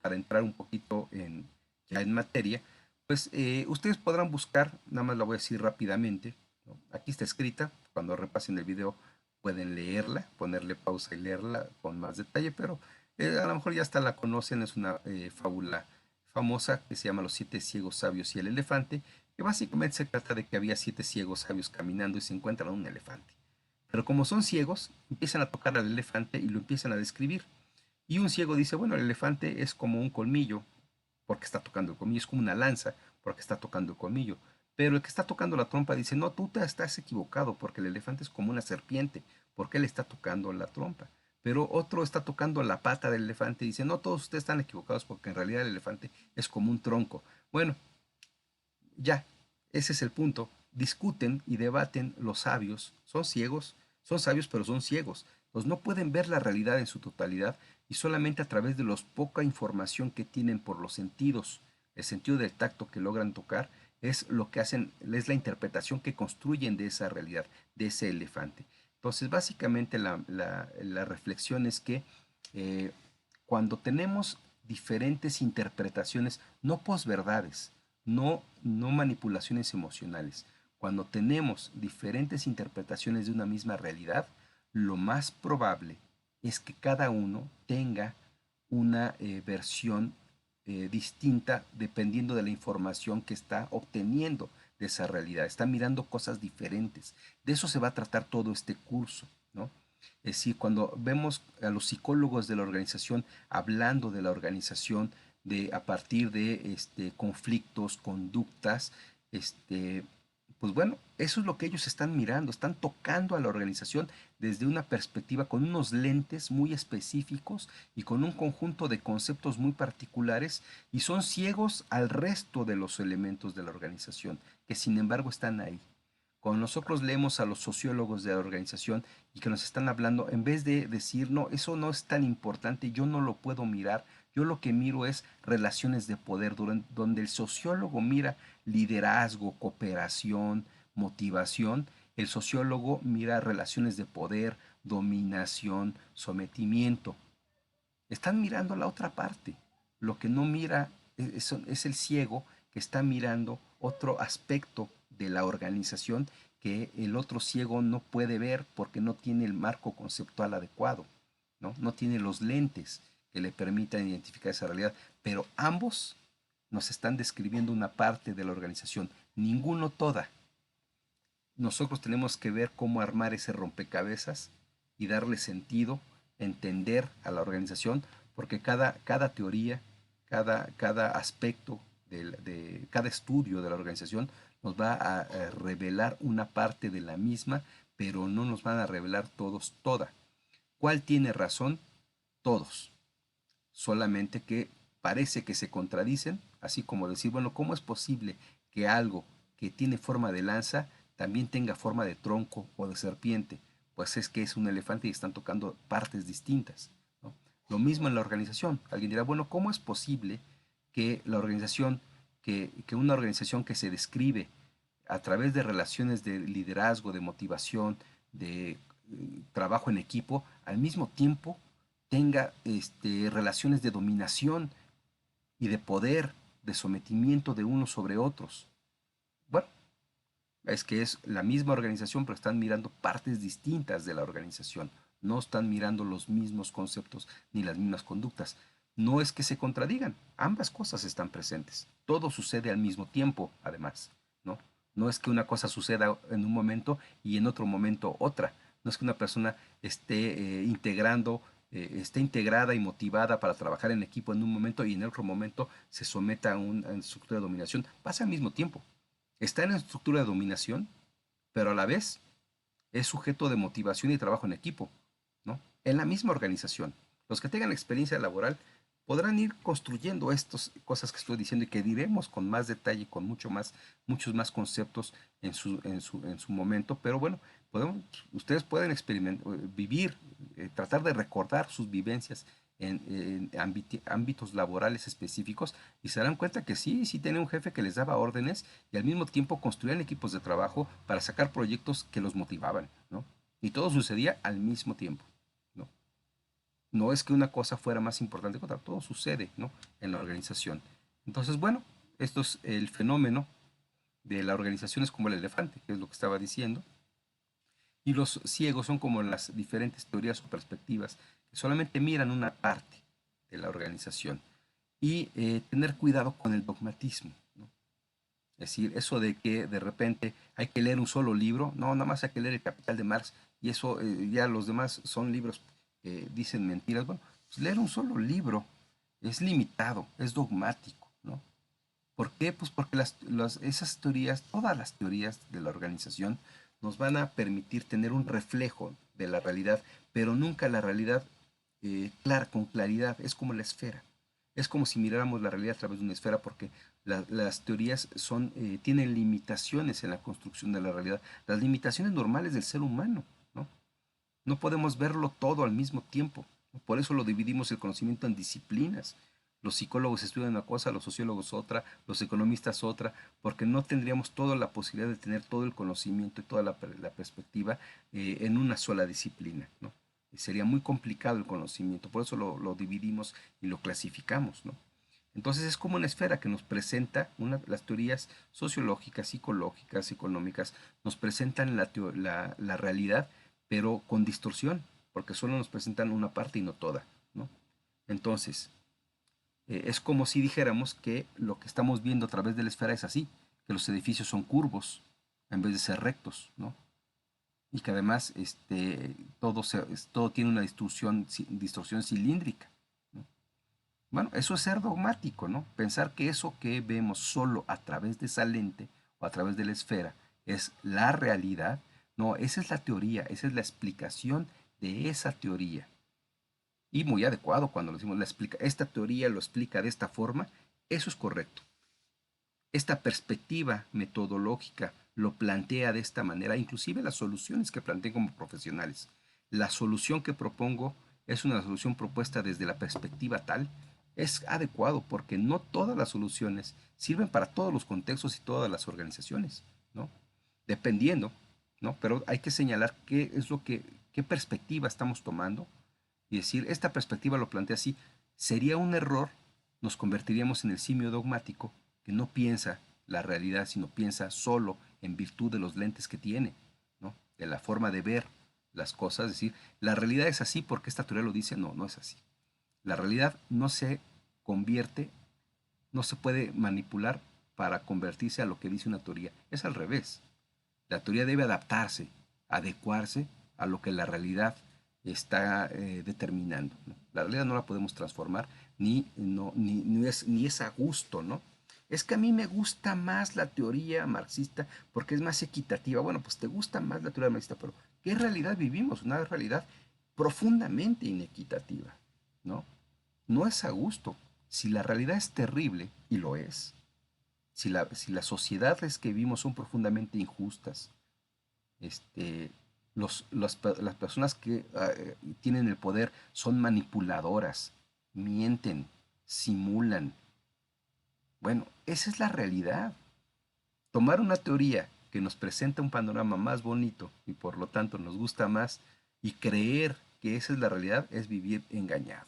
para entrar un poquito ya en materia, pues ustedes podrán buscar, nada más la voy a decir rápidamente, ¿no? Aquí está escrita, cuando repasen el video pueden leerla, ponerle pausa y leerla con más detalle, pero a lo mejor ya hasta la conocen, es una fábula famosa que se llama Los siete ciegos sabios y el elefante, que básicamente se trata de que había siete ciegos sabios caminando y se encuentran un elefante. Pero como son ciegos, empiezan a tocar al elefante y lo empiezan a describir. Y un ciego dice, bueno, el elefante es como un colmillo, porque está tocando el colmillo, es como una lanza, porque está tocando el colmillo. Pero el que está tocando la trompa dice, no, tú te estás equivocado, porque el elefante es como una serpiente, porque él está tocando la trompa. Pero otro está tocando la pata del elefante y dice, no, todos ustedes están equivocados, porque en realidad el elefante es como un tronco. Bueno, ya, ese es el punto. Discuten y debaten los sabios. Son ciegos, son sabios, pero son ciegos. Pues no pueden ver la realidad en su totalidad y solamente a través de la poca información que tienen por los sentidos, el sentido del tacto que logran tocar, es lo que hacen, es la interpretación que construyen de esa realidad, de ese elefante. Entonces, básicamente la reflexión es que eh, cuando tenemos diferentes interpretaciones, no posverdades, no manipulaciones emocionales. Cuando tenemos diferentes interpretaciones de una misma realidad, lo más probable es que cada uno tenga una versión distinta dependiendo de la información que está obteniendo de esa realidad. Está mirando cosas diferentes. De eso se va a tratar todo este curso, ¿no? Es decir, cuando vemos a los psicólogos de la organización hablando de la organización a partir de conflictos, conductas, este, pues bueno, eso es lo que ellos están mirando, están tocando a la organización desde una perspectiva con unos lentes muy específicos y con un conjunto de conceptos muy particulares y son ciegos al resto de los elementos de la organización, que sin embargo están ahí. Cuando nosotros leemos a los sociólogos de la organización y que nos están hablando, en vez de decir, no, eso no es tan importante, yo no lo puedo mirar, yo lo que miro es relaciones de poder, donde el sociólogo mira liderazgo, cooperación, motivación, el sociólogo mira relaciones de poder, dominación, sometimiento. Están mirando la otra parte. Lo que no mira es el ciego que está mirando otro aspecto de la organización que el otro ciego no puede ver porque no tiene el marco conceptual adecuado, ¿no? No tiene los lentes que le permitan identificar esa realidad. Pero ambos nos están describiendo una parte de la organización, ninguno toda. Nosotros tenemos que ver cómo armar ese rompecabezas y darle sentido, entender a la organización, porque cada teoría, cada aspecto cada estudio de la organización nos va a revelar una parte de la misma, pero no nos van a revelar todos toda. ¿Cuál tiene razón? Todos. Solamente que parece que se contradicen, así como decir, bueno, ¿cómo es posible que algo que tiene forma de lanza también tenga forma de tronco o de serpiente, pues es que es un elefante y están tocando partes distintas, ¿no? Lo mismo en la organización. Alguien dirá, bueno, ¿cómo es posible que la organización, que una organización que se describe a través de relaciones de liderazgo, de motivación, de trabajo en equipo, al mismo tiempo tenga relaciones de dominación y de poder, de sometimiento de unos sobre otros? Bueno, es que es la misma organización, pero están mirando partes distintas de la organización. No están mirando los mismos conceptos ni las mismas conductas. No es que se contradigan, ambas cosas están presentes. Todo sucede al mismo tiempo, además, ¿no? No es que una cosa suceda en un momento y en otro momento otra. No es que una persona esté integrada y motivada para trabajar en equipo en un momento y en otro momento se someta a una estructura de dominación. Pasa al mismo tiempo. Está en la estructura de dominación, pero a la vez es sujeto de motivación y trabajo en equipo, ¿no? En la misma organización. Los que tengan experiencia laboral podrán ir construyendo estas cosas que estoy diciendo y que diremos con más detalle, con muchos más conceptos en su momento, pero bueno, ustedes pueden vivir, tratar de recordar sus vivencias en ámbitos laborales específicos y se darán cuenta que sí, sí tenía un jefe que les daba órdenes y al mismo tiempo construían equipos de trabajo para sacar proyectos que los motivaban, ¿no? Y todo sucedía al mismo tiempo, ¿no? No es que una cosa fuera más importante que otra, todo sucede, ¿no? En la organización. Entonces, bueno, esto es el fenómeno de la organización, es como el elefante, que es lo que estaba diciendo, y los ciegos son como las diferentes teorías o perspectivas que solamente miran una parte de la organización. Y tener cuidado con el dogmatismo, ¿no? Es decir, eso de que de repente hay que leer un solo libro, no, nada más hay que leer El Capital de Marx y eso ya los demás son libros que dicen mentiras. Bueno, pues leer un solo libro es limitado, es dogmático, ¿no? ¿Por qué? Pues porque esas teorías, todas las teorías de la organización nos van a permitir tener un reflejo de la realidad, pero nunca la realidad con claridad. Es como la esfera. Es como si miráramos la realidad a través de una esfera porque las teorías tienen limitaciones en la construcción de la realidad, las limitaciones normales del ser humano, ¿no? No podemos verlo todo al mismo tiempo. Por eso lo dividimos el conocimiento en disciplinas. Los psicólogos estudian una cosa, los sociólogos otra, los economistas otra, porque no tendríamos toda la posibilidad de tener todo el conocimiento y toda la perspectiva en una sola disciplina, ¿no? Sería muy complicado el conocimiento, por eso lo dividimos y lo clasificamos, ¿no? Entonces es como una esfera que nos presenta, las teorías sociológicas, psicológicas, económicas, nos presentan la realidad, pero con distorsión, porque solo nos presentan una parte y no toda, ¿no? Entonces, es como si dijéramos que lo que estamos viendo a través de la esfera es así, que los edificios son curvos en vez de ser rectos, ¿no? Y que además todo tiene una distorsión cilíndrica, ¿no? Bueno, eso es ser dogmático, ¿no? Pensar que eso que vemos solo a través de esa lente o a través de la esfera es la realidad. No, esa es la teoría, esa es la explicación de esa teoría. Y muy adecuado cuando decimos esta teoría lo explica de esta forma, eso es correcto. Esta perspectiva metodológica lo plantea de esta manera, inclusive las soluciones que plantean como profesionales. La solución que propongo es una solución propuesta desde la perspectiva tal, es adecuado porque no todas las soluciones sirven para todos los contextos y todas las organizaciones, ¿no? Dependiendo, ¿no? Pero hay que señalar qué perspectiva estamos tomando y decir, esta perspectiva lo plantea así, sería un error, nos convertiríamos en el simio dogmático que no piensa la realidad, sino piensa solo en virtud de los lentes que tiene, ¿no? De la forma de ver las cosas, es decir, la realidad es así porque esta teoría lo dice, no, no es así. La realidad no se convierte, no se puede manipular para convertirse a lo que dice una teoría, es al revés. La teoría debe adaptarse, adecuarse a lo que la realidad está determinando, ¿no? La realidad no la podemos transformar ni es a gusto, ¿no? Es que a mí me gusta más la teoría marxista porque es más equitativa. Bueno, pues te gusta más la teoría marxista, pero ¿qué realidad vivimos? Una realidad profundamente inequitativa, ¿no? No es a gusto. Si la realidad es terrible, y lo es, si las sociedades que vivimos son profundamente injustas, este, las personas que tienen el poder son manipuladoras, mienten, simulan. Bueno, esa es la realidad. Tomar una teoría que nos presenta un panorama más bonito y por lo tanto nos gusta más y creer que esa es la realidad es vivir engañado.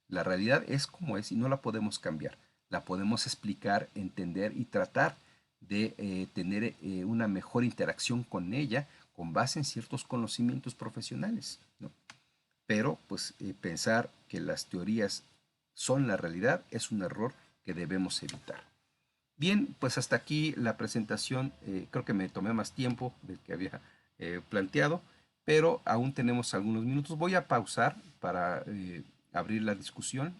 La realidad es como es y no la podemos cambiar. La podemos explicar, entender y tratar de tener una mejor interacción con ella con base en ciertos conocimientos profesionales, ¿no? Pero pues pensar que las teorías son la realidad es un error que debemos evitar. Bien, pues hasta aquí la presentación. Creo que me tomé más tiempo del que había planteado, pero aún tenemos algunos minutos. Voy a pausar para abrir la discusión